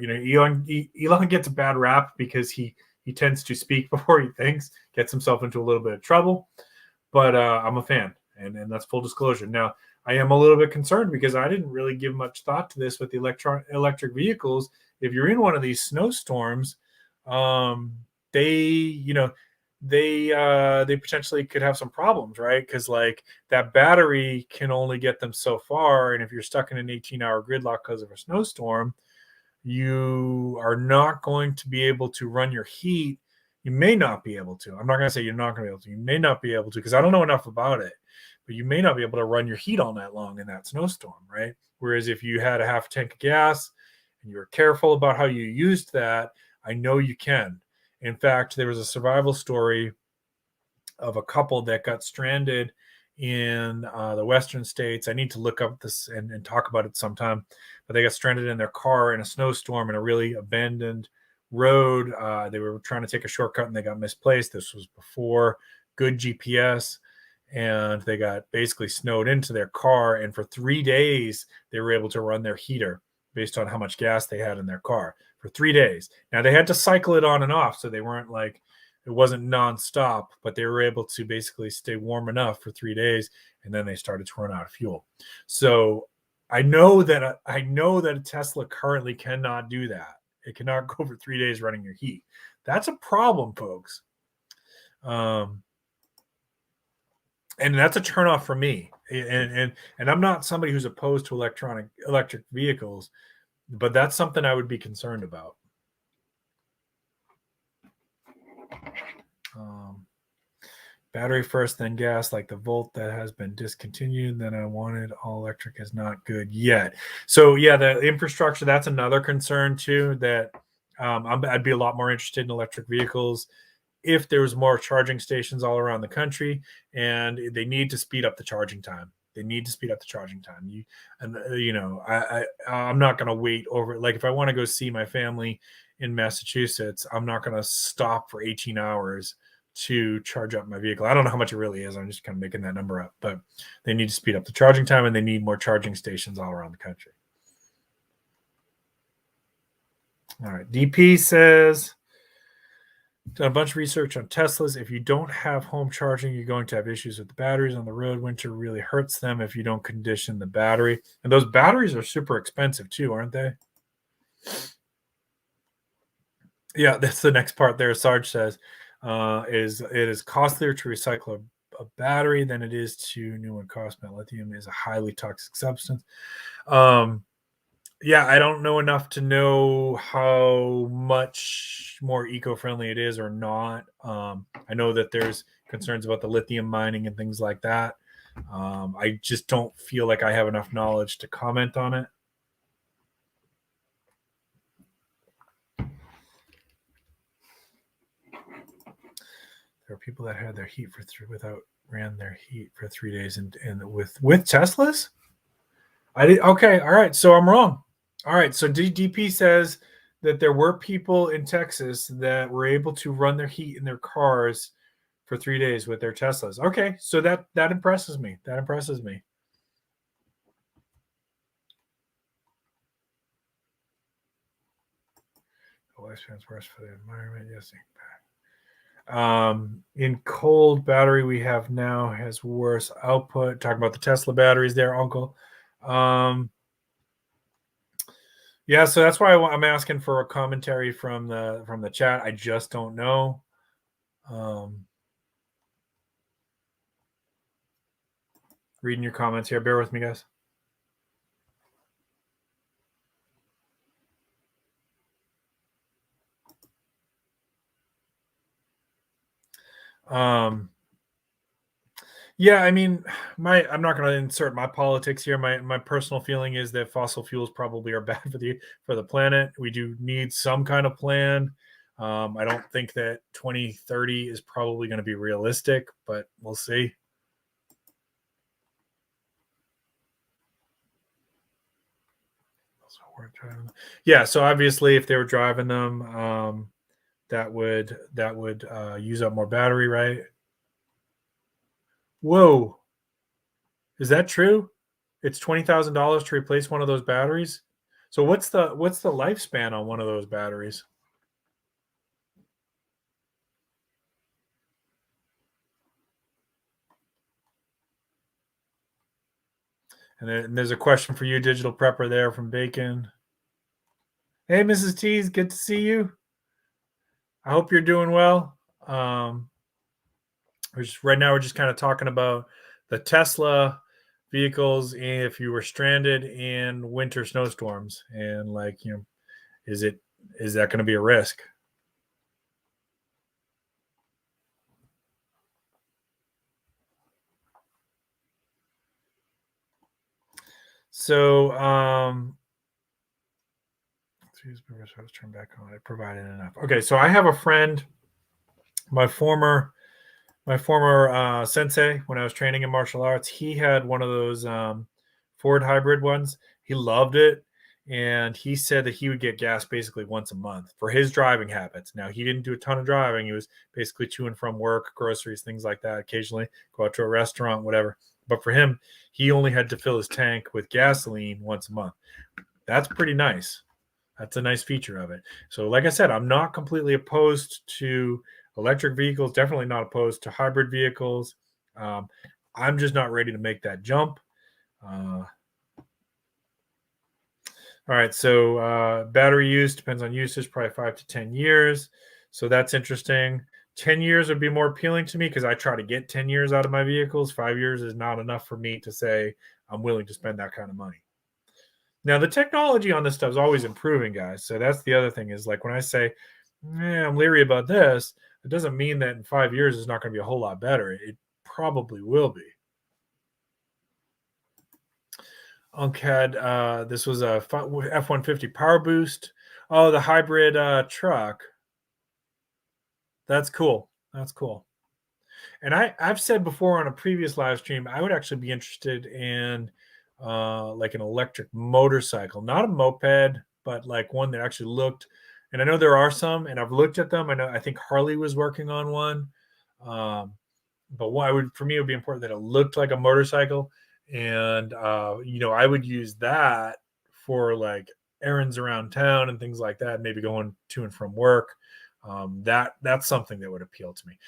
Elon gets a bad rap because he tends to speak before he thinks, gets himself into a little bit of trouble. But I'm a fan, and that's full disclosure. Now, I am a little bit concerned because I didn't really give much thought to this with the electric vehicles. If you're in one of these snowstorms, they potentially could have some problems, right? Because like that battery can only get them so far, and if you're stuck in an 18-hour gridlock because of a snowstorm, you are not going to be able to run your heat. You may not be able to. I'm not going to say you're not going to be able to. You may not be able to because I don't know enough about it, but you may not be able to run your heat all night long in that snowstorm, right? Whereas if you had a half tank of gas and you were careful about how you used that, I know you can. In fact, there was a survival story of a couple that got stranded in the western states. I need to look up this and talk about it sometime. But they got stranded in their car in a snowstorm in a really abandoned road. They were trying to take a shortcut and they got misplaced. This was before good GPS. And they got basically snowed into their car. And for 3 days, they were able to run their heater based on how much gas they had in their car for 3 days. Now, they had to cycle it on and off. So they weren't like, it wasn't nonstop, but they were able to basically stay warm enough for 3 days. And then they started to run out of fuel. So I know that a Tesla currently cannot do that. It cannot go for 3 days running your heat. That's a problem, folks. And that's a turnoff for me. And I'm not somebody who's opposed to electric vehicles, but that's something I would be concerned about. Battery first, then gas, like the Volt that has been discontinued. Then I wanted all electric is not good yet. So yeah, the infrastructure, that's another concern too, that I'd be a lot more interested in electric vehicles if there was more charging stations all around the country, and they need to speed up the charging time. I'm not going to wait over. Like if I want to go see my family in Massachusetts, I'm not going to stop for 18 hours to charge up my vehicle. I don't know how much it really is. I'm just kind of making that number up, but they need to speed up the charging time, and they need more charging stations all around the country. All right. DP says, done a bunch of research on Teslas. If you don't have home charging, you're going to have issues with the batteries on the road. Winter really hurts them if you don't condition the battery. And those batteries are super expensive too, aren't they? Yeah, that's the next part there. Sarge says, it is costlier to recycle a battery than it is to new one cost. Lithium is a highly toxic substance. Yeah, I don't know enough to know how much more eco-friendly it is or not. I know that there's concerns about the lithium mining and things like that. I just don't feel like I have enough knowledge to comment on it. There are people that had their heat ran their heat for 3 days and with Teslas. I did okay. All right, so I'm wrong. All right, so DP says that there were people in Texas that were able to run their heat in their cars for 3 days with their Teslas. Okay, so that impresses me. That impresses me. Lifespan's worse for the environment. Yes. In cold, battery we have now has worse output. Talking about the Tesla batteries there, Uncle. Yeah, so that's why I'm asking for a commentary from the chat. I just don't know. Reading your comments here. Bear with me, guys. Yeah, I mean, I'm not going to insert my politics here. My personal feeling is that fossil fuels probably are bad for the planet. We do need some kind of plan. I don't think that 2030 is probably going to be realistic, but we'll see. Yeah, so obviously, if they were driving them, that would use up more battery, right? Whoa, is that true? It's $20,000 to replace one of those batteries. So what's the lifespan on one of those batteries? And there's a question for you, Digital Prepper, there from Bacon. Hey, Mrs. Tees, good to see you. I hope you're doing well. Right now we're just kind of talking about the Tesla vehicles if you were stranded in winter snowstorms, and like, is that going to be a risk? So let's turn back on. I provided enough. Okay, so I have a friend, my former sensei when I was training in martial arts. He had one of those Ford hybrid ones. He loved it, and he said that he would get gas basically once a month for his driving habits. Now, he didn't do a ton of driving. He was basically to and from work, groceries, things like that. Occasionally go out to a restaurant, whatever. But for him, he only had to fill his tank with gasoline once a month. That's pretty nice. That's a nice feature of it. So like I said, I'm not completely opposed to electric vehicles, definitely not opposed to hybrid vehicles. I'm just not ready to make that jump. All right, so battery use depends on usage, probably 5 to 10 years. So that's interesting. 10 years would be more appealing to me because I try to get 10 years out of my vehicles. 5 years is not enough for me to say I'm willing to spend that kind of money. Now, the technology on this stuff is always improving, guys. So that's the other thing is like when I say, I'm leery about this, it doesn't mean that in 5 years it's not going to be a whole lot better. It probably will be. Uncad, this was a F-150 power boost. Oh, the hybrid truck. That's cool. That's cool. And I've said before on a previous live stream, I would actually be interested in like an electric motorcycle, not a moped, but like one that actually looked. And I know there are some, and I've looked at them. I think Harley was working on one. But for me, it would be important that it looked like a motorcycle, and I would use that for like errands around town and things like that. Maybe going to and from work. That's something that would appeal to me.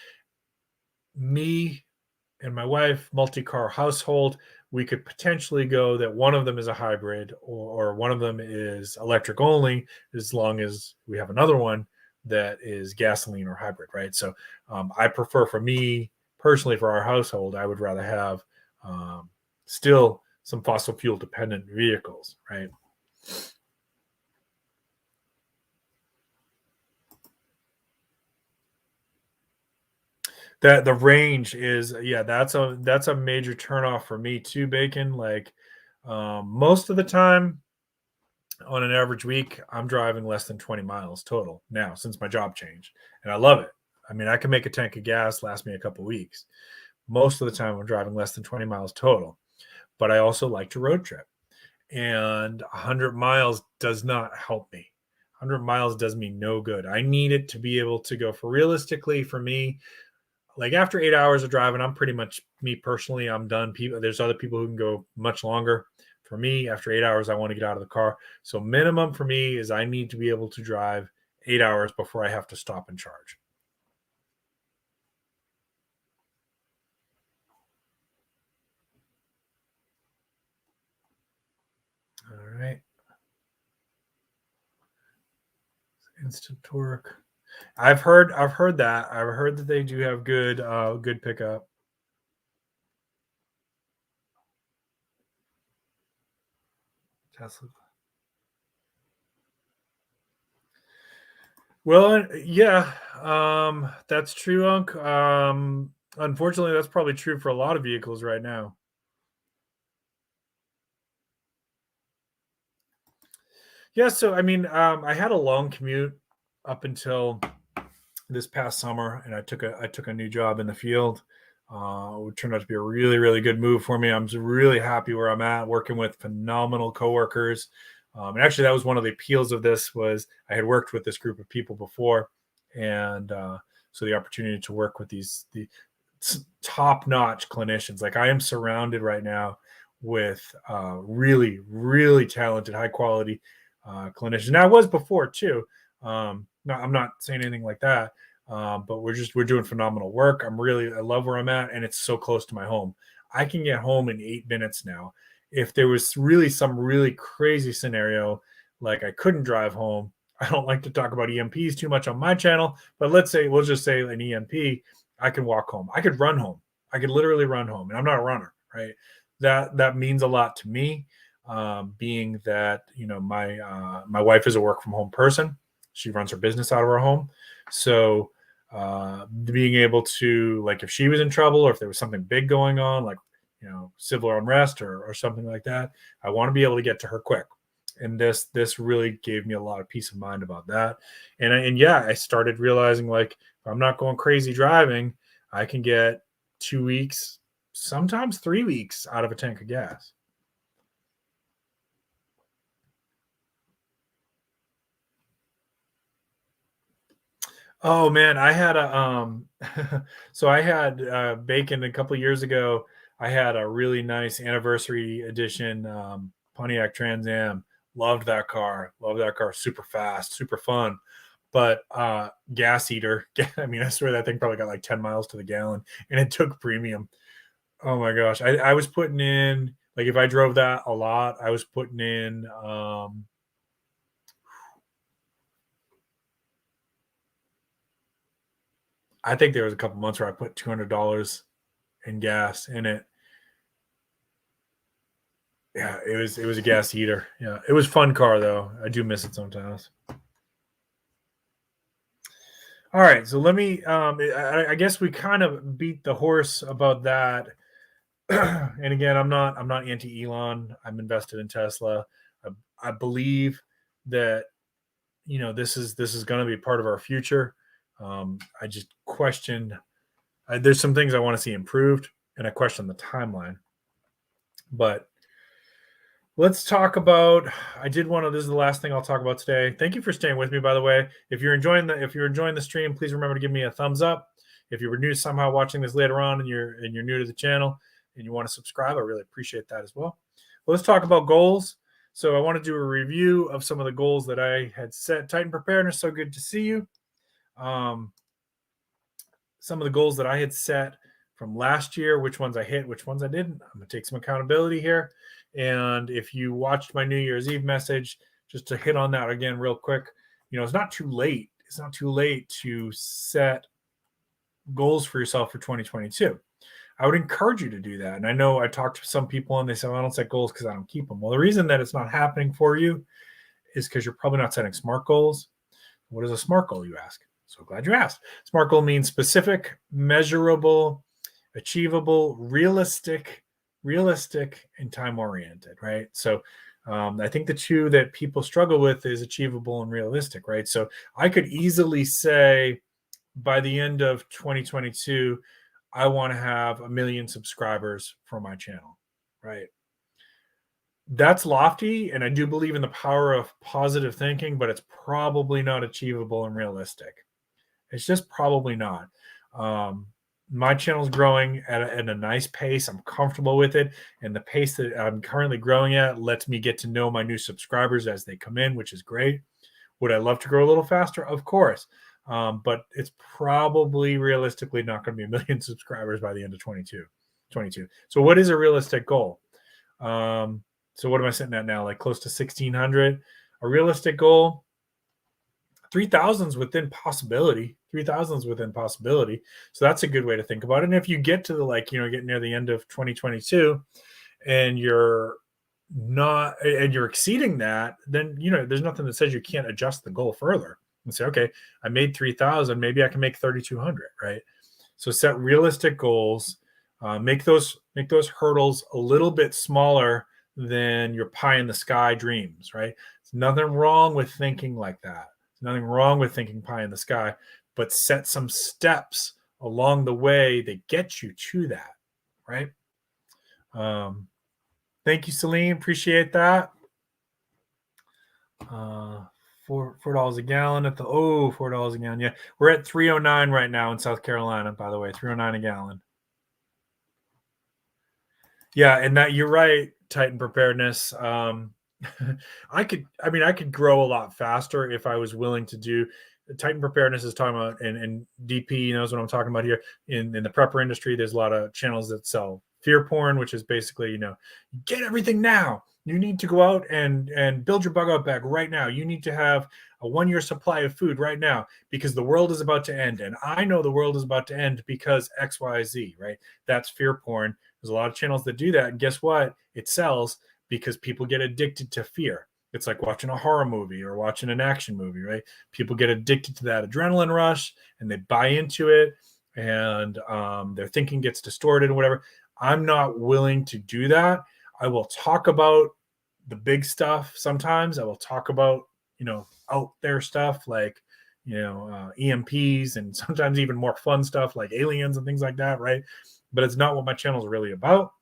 Me and my wife, multi-car household, we could potentially go that one of them is a hybrid or one of them is electric only, as long as we have another one that is gasoline or hybrid, right? So I prefer, for me personally, for our household, I would rather have still some fossil fuel dependent vehicles, right? That the range is, yeah, that's a major turnoff for me too, Bacon. Like most of the time on an average week, I'm driving less than 20 miles total now since my job changed, and I love it. I mean, I can make a tank of gas last me a couple weeks. Most of the time I'm driving less than 20 miles total, but I also like to road trip, and 100 miles does not help me. 100 miles does me no good. I need it to be able to go, for realistically for me, like after 8 hours of driving, I'm pretty much, me personally, I'm done. There's other people who can go much longer. For me, after 8 hours, I want to get out of the car. So minimum for me is I need to be able to drive 8 hours before I have to stop and charge. instant torque. I've heard that. I've heard that they do have good pickup. Tesla. Well, yeah, that's true, Unc. Unfortunately, that's probably true for a lot of vehicles right now. Yeah, so I mean, I had a long commute up until this past summer, and I took a new job in the field. It turned out to be a really, really good move for me. I'm just really happy where I'm at, working with phenomenal coworkers. And actually, that was one of the appeals of this was I had worked with this group of people before, and so the opportunity to work with the top-notch clinicians. Like I am surrounded right now with really, really talented, high-quality clinicians. Now I was before too. No, I'm not saying anything like that. But we're doing phenomenal work. I love where I'm at, and it's so close to my home. I can get home in 8 minutes now. If there was really some really crazy scenario, like I couldn't drive home, I don't like to talk about EMPs too much on my channel, but we'll just say an EMP, I can walk home. I could run home. I could literally run home, and I'm not a runner, right? That means a lot to me, being that my wife is a work from home person. She runs her business out of her home, so being able to, like, if she was in trouble or if there was something big going on, like civil unrest or something like that, I want to be able to get to her quick. And this really gave me a lot of peace of mind about that. And yeah, I started realizing, like, if I'm not going crazy driving, I can get 2 weeks, sometimes 3 weeks out of a tank of gas. Oh man, I had so I had bacon a couple years ago. I had a really nice anniversary edition Pontiac Trans Am. Loved that car. Loved that car. Super fast, super fun. But gas eater. I mean, I swear that thing probably got like 10 miles to the gallon, and it took premium. Oh my gosh, I was putting in, like, if I drove that a lot, I was putting in I think there was a couple months where I put $200 in gas in it. Yeah, it was a gas heater. Yeah, it was a fun car though. I do miss it sometimes. All right, so let me. I guess we kind of beat the horse about that. And again, I'm not anti Elon. I'm invested in Tesla. I believe that this is going to be part of our future. I just question. There's some things I want to see improved, and I question the timeline. But let's talk about. This is the last thing I'll talk about today. Thank you for staying with me, by the way. If you're enjoying the stream, please remember to give me a thumbs up. If you were new somehow watching this later on and you're new to the channel and you want to subscribe, I really appreciate that as well. Let's talk about goals. So I want to do a review of some of the goals that I had set. Titan Preparedness, so good to see you. Some of the goals that I had set from last year, which ones I hit, which ones I didn't. I'm going to take some accountability here. And if you watched my New Year's Eve message, just to hit on that again real quick, it's not too late. It's not too late to set goals for yourself for 2022. I would encourage you to do that. And I know I talked to some people and they say, well, I don't set goals because I don't keep them. Well, the reason that it's not happening for you is because you're probably not setting SMART goals. What is a SMART goal, you ask? So glad you asked. SMART goal means specific, measurable, achievable, realistic, and time-oriented, right? So I think the two that people struggle with is achievable and realistic, right? So I could easily say by the end of 2022, I want to have 1 million subscribers for my channel, right? That's lofty, and I do believe in the power of positive thinking, but it's probably not achievable and realistic. It's just probably not. My channel's growing at a nice pace. I'm comfortable with it, and the pace that I'm currently growing at lets me get to know my new subscribers as they come in, which is great. Would I love to grow a little faster? Of course. But it's probably realistically not going to be 1 million subscribers by the end of 22. So what is a realistic goal? So what am I sitting at now? Like close to 1,600. A realistic goal, 3,000's within possibility. 3,000's within possibility. So that's a good way to think about it. And if you get to the, like, get near the end of 2022 and you're exceeding that, then, there's nothing that says you can't adjust the goal further and say, okay, I made 3,000, maybe I can make 3,200, right? So set realistic goals, make those hurdles a little bit smaller than your pie in the sky dreams, right? There's nothing wrong with thinking like that. There's nothing wrong with thinking pie in the sky, but set some steps along the way that get you to that, right? Thank you, Celine. Appreciate that. $4 a gallon at the $4 a gallon. Yeah, we're at 309 right now in South Carolina. By the way, 309 a gallon. Yeah, and that you're right. Titan preparedness. I could grow a lot faster if I was willing to do. Titan preparedness is talking about, and DP knows what I'm talking about here. In the prepper industry, there's a lot of channels that sell fear porn, which is basically, get everything now. You need to go out and build your bug out bag right now. You need to have a 1-year supply of food right now because the world is about to end. And I know the world is about to end because XYZ, right? That's fear porn. There's a lot of channels that do that. And guess what? It sells because people get addicted to fear. It's like watching a horror movie or watching an action movie, right? People get addicted to that adrenaline rush and they buy into it, and their thinking gets distorted or whatever. I'm not willing to do that. I will talk about the big stuff sometimes. I will talk about, out there stuff like, EMPs, and sometimes even more fun stuff like aliens and things like that, right? But it's not what my channel is really about.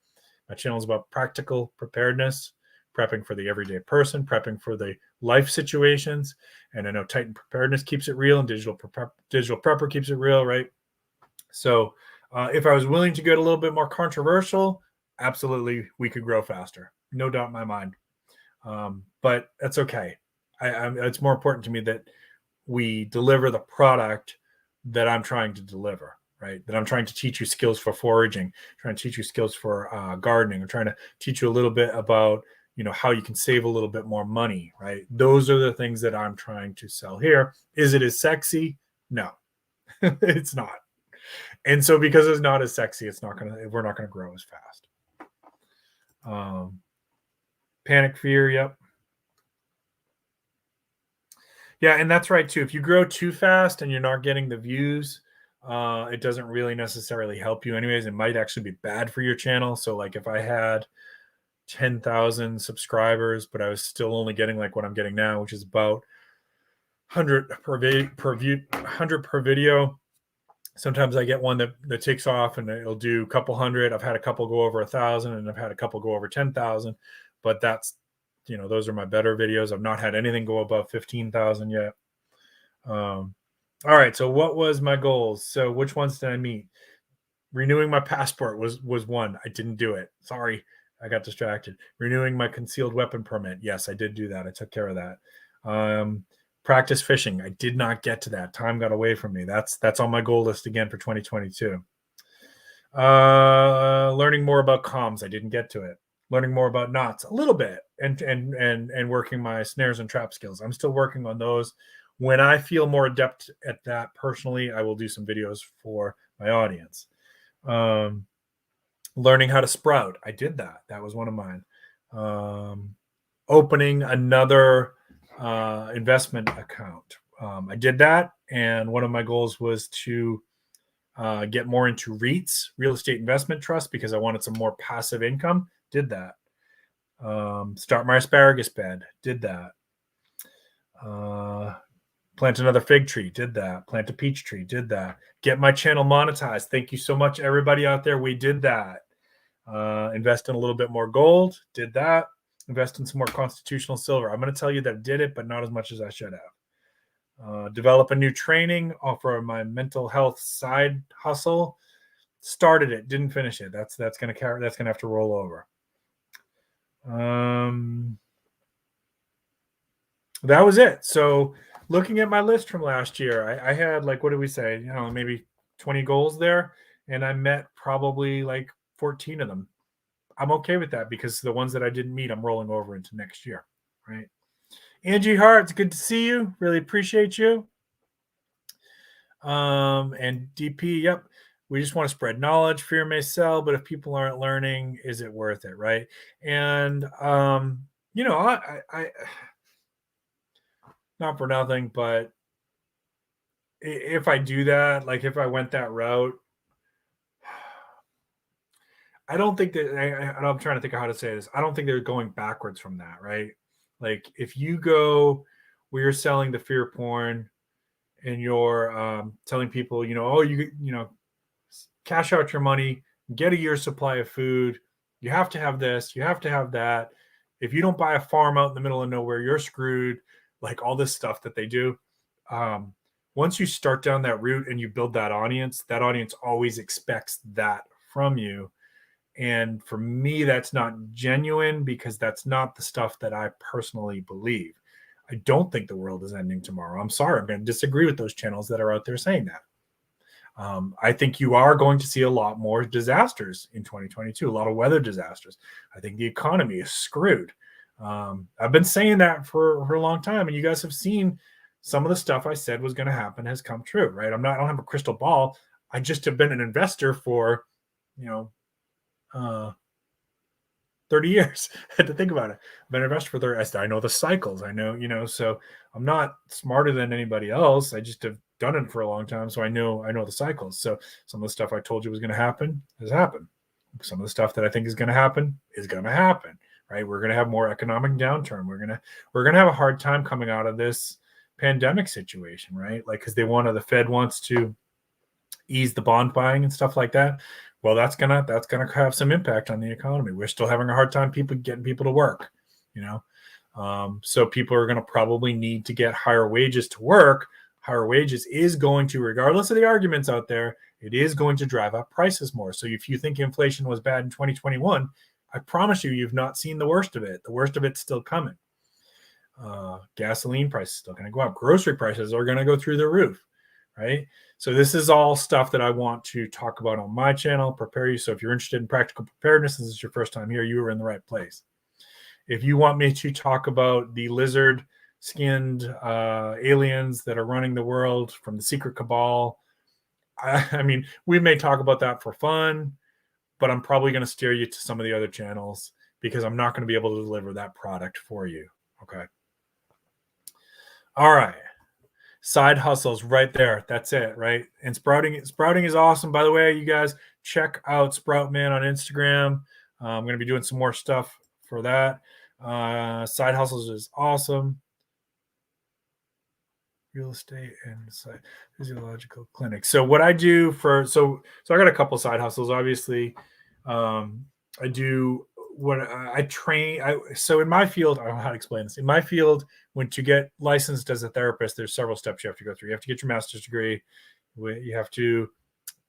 My channel is about practical preparedness, prepping for the everyday person, prepping for the life situations. And I know Titan preparedness keeps it real, and digital prepper keeps it real, right? So if I was willing to get a little bit more controversial, absolutely, we could grow faster. No doubt in my mind. But that's okay. It's more important to me that we deliver the product that I'm trying to deliver, right? That I'm trying to teach you skills for foraging, trying to teach you skills for gardening. I'm trying to teach you a little bit about, how you can save a little bit more money, right? Those are the things that I'm trying to sell here. Is it as sexy? No, it's not. And so because it's not as sexy, we're not gonna grow as fast. Panic, fear, yep. Yeah, and that's right too. If you grow too fast and you're not getting the views, it doesn't really necessarily help you anyways. It might actually be bad for your channel. So like if I had 10,000 subscribers, but I was still only getting like what I'm getting now, which is about 100 per video. Sometimes I get one that takes off and it'll do a couple hundred. I've had a couple go over 1,000, and I've had a couple go over 10,000, but that's, those are my better videos. I've not had anything go above 15,000 yet. All right. So what was my goals? So which ones did I meet? Renewing my passport was one. I didn't do it. Sorry. I got distracted. Renewing my concealed weapon permit. Yes, I did do that. I took care of that. Practice fishing. I did not get to that. Time got away from me. That's on my goal list again for 2022. Learning more about comms. I didn't get to it. Learning more about knots a little bit, and working my snares and trap skills. I'm still working on those. When I feel more adept at that personally, I will do some videos for my audience. Learning how to sprout. I did that. That was one of mine. Opening another investment account. I did that. And one of my goals was to get more into REITs, real estate investment trust, because I wanted some more passive income. Did that. Start my asparagus bed. Did that. Plant another fig tree. Did that. Plant a peach tree. Did that. Get my channel monetized. Thank you so much, everybody out there. We did that. Invest in a little bit more gold. Did that. Invest in some more constitutional silver. I'm going to tell you that I did it, but not as much as I should have. Develop a new training for my mental health side hustle. Started it, didn't finish it. That's going to have to roll over. That was it. So looking at my list from last year, I had like, what did we say? Maybe 20 goals there, and I met probably like 14 of them. I'm okay with that because the ones that I didn't meet, I'm rolling over into next year, right? Angie Hart, it's good to see you. Really appreciate you. And DP, yep. We just want to spread knowledge. Fear may sell, but if people aren't learning, is it worth it, right? And I not for nothing, but if I do that, like if I went that route, I don't think that I'm trying to think of how to say this. I don't think they're going backwards from that, right? Like if you go where you're selling the fear porn and you're telling people, oh, you cash out your money, get a year's supply of food. You have to have this, you have to have that. If you don't buy a farm out in the middle of nowhere, you're screwed. Like all this stuff that they do. Once you start down that route and you build that audience always expects that from you. And for me, that's not genuine because that's not the stuff that I personally believe. I don't think the world is ending tomorrow. I'm sorry. I'm going to disagree with those channels that are out there saying that. I think you are going to see a lot more disasters in 2022, a lot of weather disasters. I think the economy is screwed. I've been saying that for a long time, and you guys have seen some of the stuff I said was going to happen has come true, right? I don't have a crystal ball. I just have been an investor for, 30 years. I had to think about it. I've been an investor for 30. I know the cycles. I know, so I'm not smarter than anybody else. I just have done it for a long time. So I know the cycles. So some of the stuff I told you was going to happen has happened. Some of the stuff that I think is going to happen is going to happen, right? We're going to have more economic downturn. We're going to have a hard time coming out of this pandemic situation, right? Like, cause the Fed wants to ease the bond buying and stuff like that. Well, that's gonna have some impact on the economy. We're still having a hard time getting people to work, so people are going to probably need to get higher wages to work. Higher wages is going to, regardless of the arguments out there, it is going to drive up prices more. So if you think inflation was bad in 2021, I promise you've not seen the worst of it. The worst of it's still coming. Gasoline prices still going to go up. Grocery prices are going to go through the roof, right? So this is all stuff that I want to talk about on my channel, prepare you. So if you're interested in practical preparedness, this is your first time here, you are in the right place. If you want me to talk about the lizard-skinned aliens that are running the world from the secret cabal, I mean, we may talk about that for fun, but I'm probably going to steer you to some of the other channels because I'm not going to be able to deliver that product for you. Okay. All right. Side hustles right there. That's it, right? And sprouting is awesome. By the way, you guys check out Sproutman on Instagram. I'm going to be doing some more stuff for that. Side hustles is awesome. Real estate and physiological clinic. So what I do so I got a couple side hustles. Obviously, I do what I train. So in my field, I don't know how to explain this. In my field, when to get licensed as a therapist, there's several steps you have to go through. You have to get your master's degree. You have to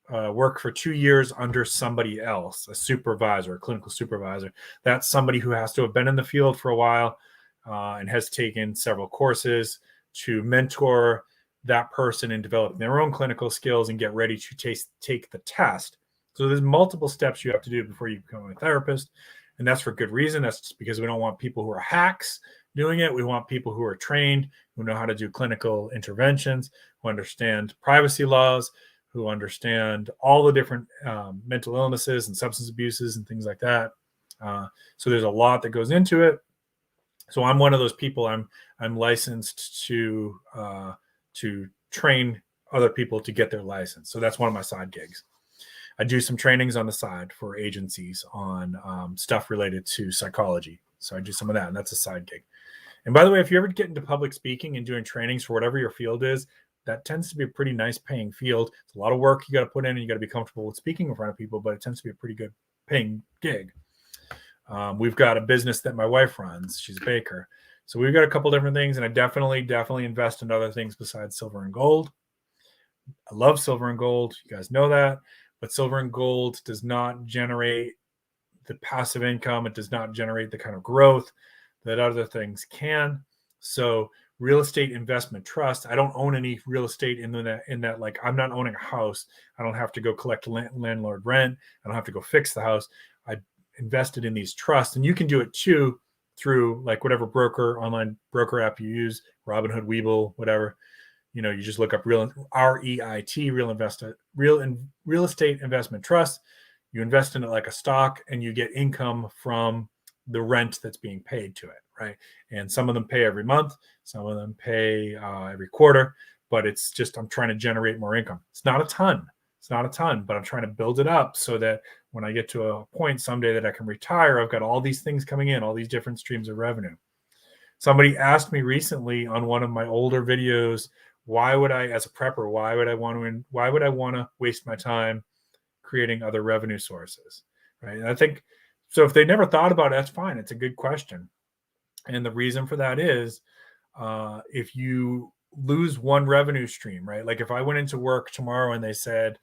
work for 2 years under somebody else, a supervisor, a clinical supervisor. That's somebody who has to have been in the field for a while and has taken several courses to mentor that person in developing their own clinical skills and get ready to take the test. So there's multiple steps you have to do before you become a therapist. And that's for good reason. That's just because we don't want people who are hacks doing it. We want people who are trained, who know how to do clinical interventions, who understand privacy laws, who understand all the different mental illnesses and substance abuses and things like that. So there's a lot that goes into it. So I'm one of those people. I'm licensed to train other people to get their license. So that's one of my side gigs. I do some trainings on the side for agencies on stuff related to psychology. So I do some of that, and that's a side gig. And by the way, if you ever get into public speaking and doing trainings for whatever your field is, that tends to be a pretty nice paying field. It's a lot of work you got to put in, and you got to be comfortable with speaking in front of people, but it tends to be a pretty good paying gig. We've got a business that my wife runs. She's a baker. So we've got a couple different things, and I definitely invest in other things besides silver and gold. I love silver and gold. You guys know that. But silver and gold does not generate the passive income. It does not generate the kind of growth that other things can. So real estate investment trust, I don't own any real estate in that like I'm not owning a house. I don't have to go collect landlord rent. I don't have to go fix the house. I invested in these trusts, and you can do it too through like whatever online broker app you use, Robinhood, Webull, whatever. You just look up REIT, real estate investment trust. You invest in it like a stock, and you get income from the rent that's being paid to it, right? And some of them pay every month, some of them pay every quarter, but it's just I'm trying to generate more income. It's not a ton, but I'm trying to build it up so that when I get to a point someday that I can retire, I've got all these things coming in, all these different streams of revenue. Somebody asked me recently on one of my older videos, why would I, as a prepper, why would I want to waste my time creating other revenue sources, right? And I think so. If they never thought about it, that's fine. It's a good question, and the reason for that is if you lose one revenue stream, right? Like if I went into work tomorrow and they said,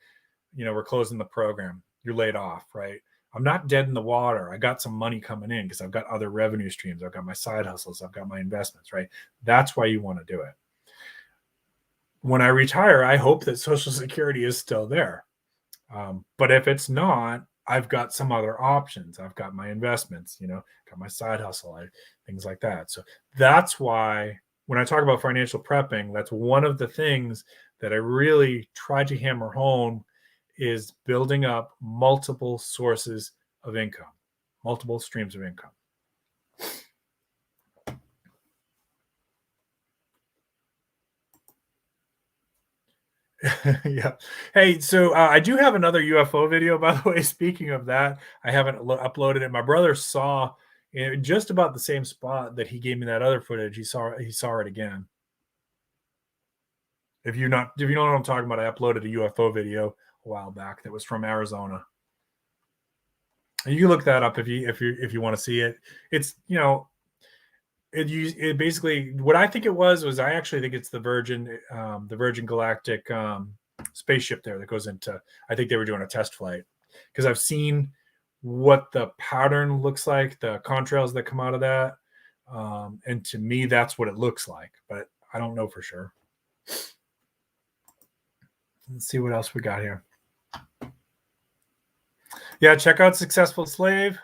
we're closing the program, you're laid off, right? I'm not dead in the water. I got some money coming in because I've got other revenue streams. I've got my side hustles. I've got my investments, right? That's why you want to do it. When I retire, I hope that Social Security is still there. But if it's not, I've got some other options. I've got my investments, got my side hustle, things like that. So that's why when I talk about financial prepping, that's one of the things that I really try to hammer home is building up multiple sources of income, multiple streams of income. Yeah. Hey, so I do have another UFO video, by the way. Speaking of that, I haven't uploaded it. My brother saw just about the same spot that he gave me that other footage. He saw it again. If you know what I'm talking about, I uploaded a UFO video a while back that was from Arizona. And you can look that up if you want to see it. It's it basically what I think it was I actually think it's the Virgin Galactic spaceship there that goes into. I think they were doing a test flight because I've seen what the pattern looks like, the contrails that come out of that, and to me that's what it looks like, but I don't know for sure. Let's see what else we got here. Yeah, check out Successful Slave.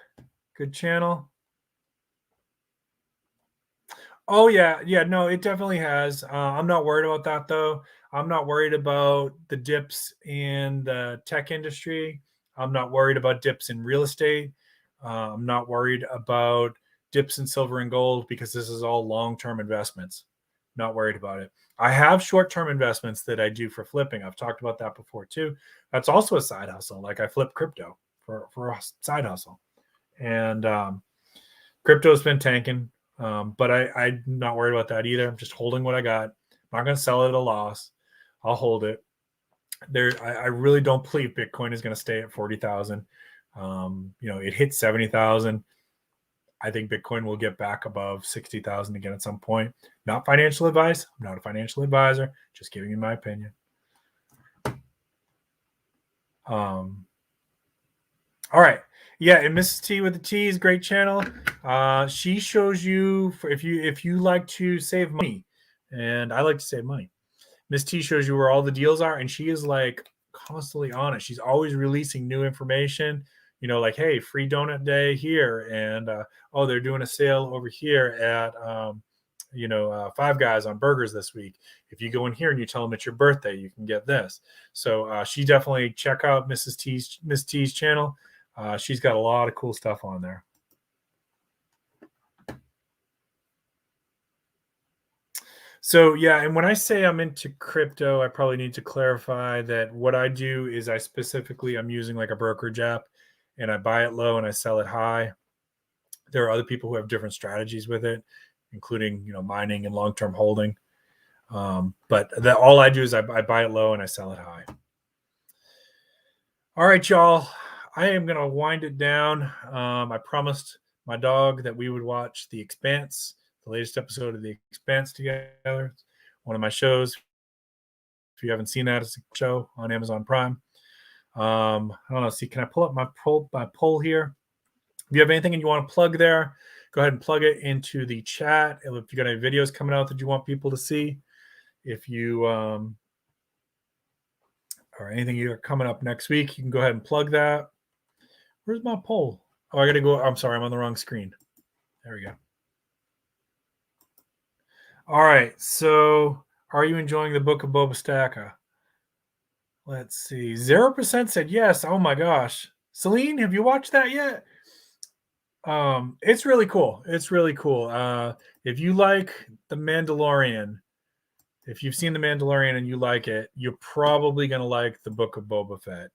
Good channel. Oh, yeah. Yeah, no, it definitely has. I'm not worried about that, though. I'm not worried about the dips in the tech industry. I'm not worried about dips in real estate. I'm not worried about dips in silver and gold because this is all long-term investments. Not worried about it. I have short-term investments that I do for flipping. I've talked about that before, too. That's also a side hustle. Like I flip crypto for a side hustle. And crypto's been tanking. But I'm not worried about that either. I'm just holding what I got. I'm not going to sell it at a loss. I'll hold it. I really don't believe Bitcoin is going to stay at 40,000. It hit 70,000. I think Bitcoin will get back above 60,000 again at some point. Not financial advice. I'm not a financial advisor. Just giving you my opinion. All right. Yeah, and Mrs. T with the T is great channel. She shows you if you like to save money, and I like to save money. Miss T shows you where all the deals are, and she is like constantly on it. She's always releasing new information. Like, hey, free donut day here, and they're doing a sale over here at Five Guys on burgers this week. If you go in here and you tell them it's your birthday, you can get this. So she definitely check out Miss T's channel. She's got a lot of cool stuff on there. So yeah, and when I say I'm into crypto, I probably need to clarify that what I do is I'm using like a brokerage app, and I buy it low and I sell it high. There are other people who have different strategies with it, including mining and long-term holding. But all I do is I buy it low and I sell it high. All right, y'all. I am going to wind it down. I promised my dog that we would watch The Expanse, the latest episode of The Expanse together. It's one of my shows. If you haven't seen that, it's a show on Amazon Prime. I don't know. See, can I pull up my poll here? If you have anything and you want to plug there, go ahead and plug it into the chat. If you got any videos coming out that you want people to see, if you or anything you got coming up next week, you can go ahead and plug that. Where's my poll? Oh, I got to go. I'm sorry. I'm on the wrong screen. There we go. All right. So, are you enjoying the Book of Boba Stacka? Let's see. 0% said yes. Oh my gosh. Celine, have you watched that yet? It's really cool. It's really cool. If you like The Mandalorian, if you've seen The Mandalorian and you like it, you're probably going to like the Book of Boba Fett.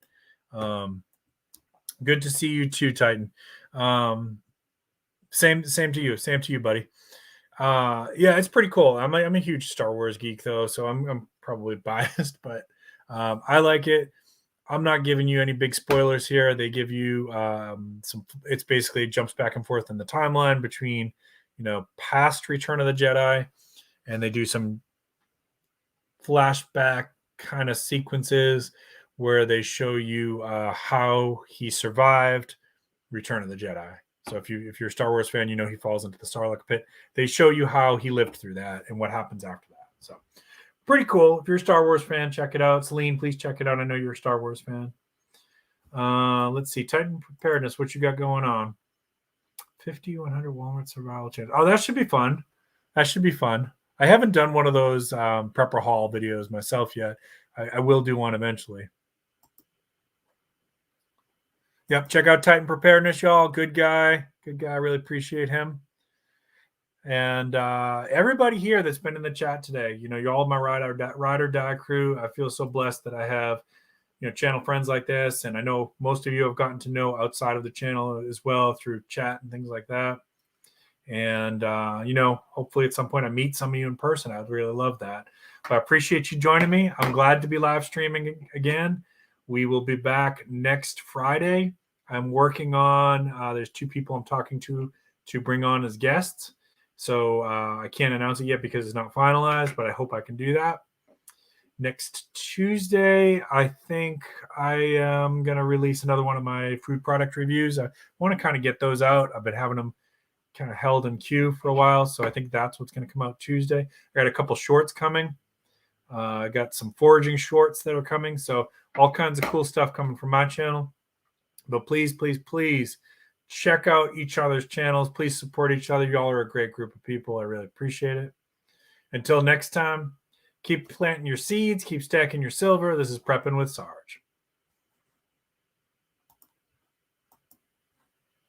Good to see you too, Titan. Same to you, buddy. Yeah, it's pretty cool. I'm a huge Star Wars geek though, so I'm probably biased, but I like it. I'm not giving you any big spoilers here. They give you some. It's basically jumps back and forth in the timeline between, past Return of the Jedi, and they do some flashback kind of sequences where they show you how he survived Return of the Jedi. So if you're a Star Wars fan, he falls into the Sarlacc pit. They show you how he lived through that and what happens after that. So pretty cool. If you're a Star Wars fan, check it out. Celine, please check it out. I know you're a Star Wars fan. Let's see. Titan Preparedness, what you got going on? 50, 100 Walmart survival chance. Oh, that should be fun. That should be fun. I haven't done one of those prepper haul videos myself yet. I will do one eventually. Yep, check out Titan Preparedness, y'all. Good guy. Good guy. I really appreciate him. And everybody here that's been in the chat today, you're all my ride or die crew. I feel so blessed that I have, channel friends like this. And I know most of you have gotten to know outside of the channel as well through chat and things like that. And, hopefully at some point I meet some of you in person. I'd really love that. But I appreciate you joining me. I'm glad to be live streaming again. We will be back next Friday. I'm working on, there's 2 people I'm talking to bring on as guests. So I can't announce it yet because it's not finalized, but I hope I can do that. Next Tuesday, I think I am going to release another one of my food product reviews. I want to kind of get those out. I've been having them kind of held in queue for a while, so I think that's what's going to come out Tuesday. I got a couple shorts coming. I got some foraging shorts that are coming, so all kinds of cool stuff coming from my channel. But please, please, please check out each other's channels. Please support each other. Y'all are a great group of people. I really appreciate it. Until next time, keep planting your seeds, keep stacking your silver. This is Prepping with Sarge.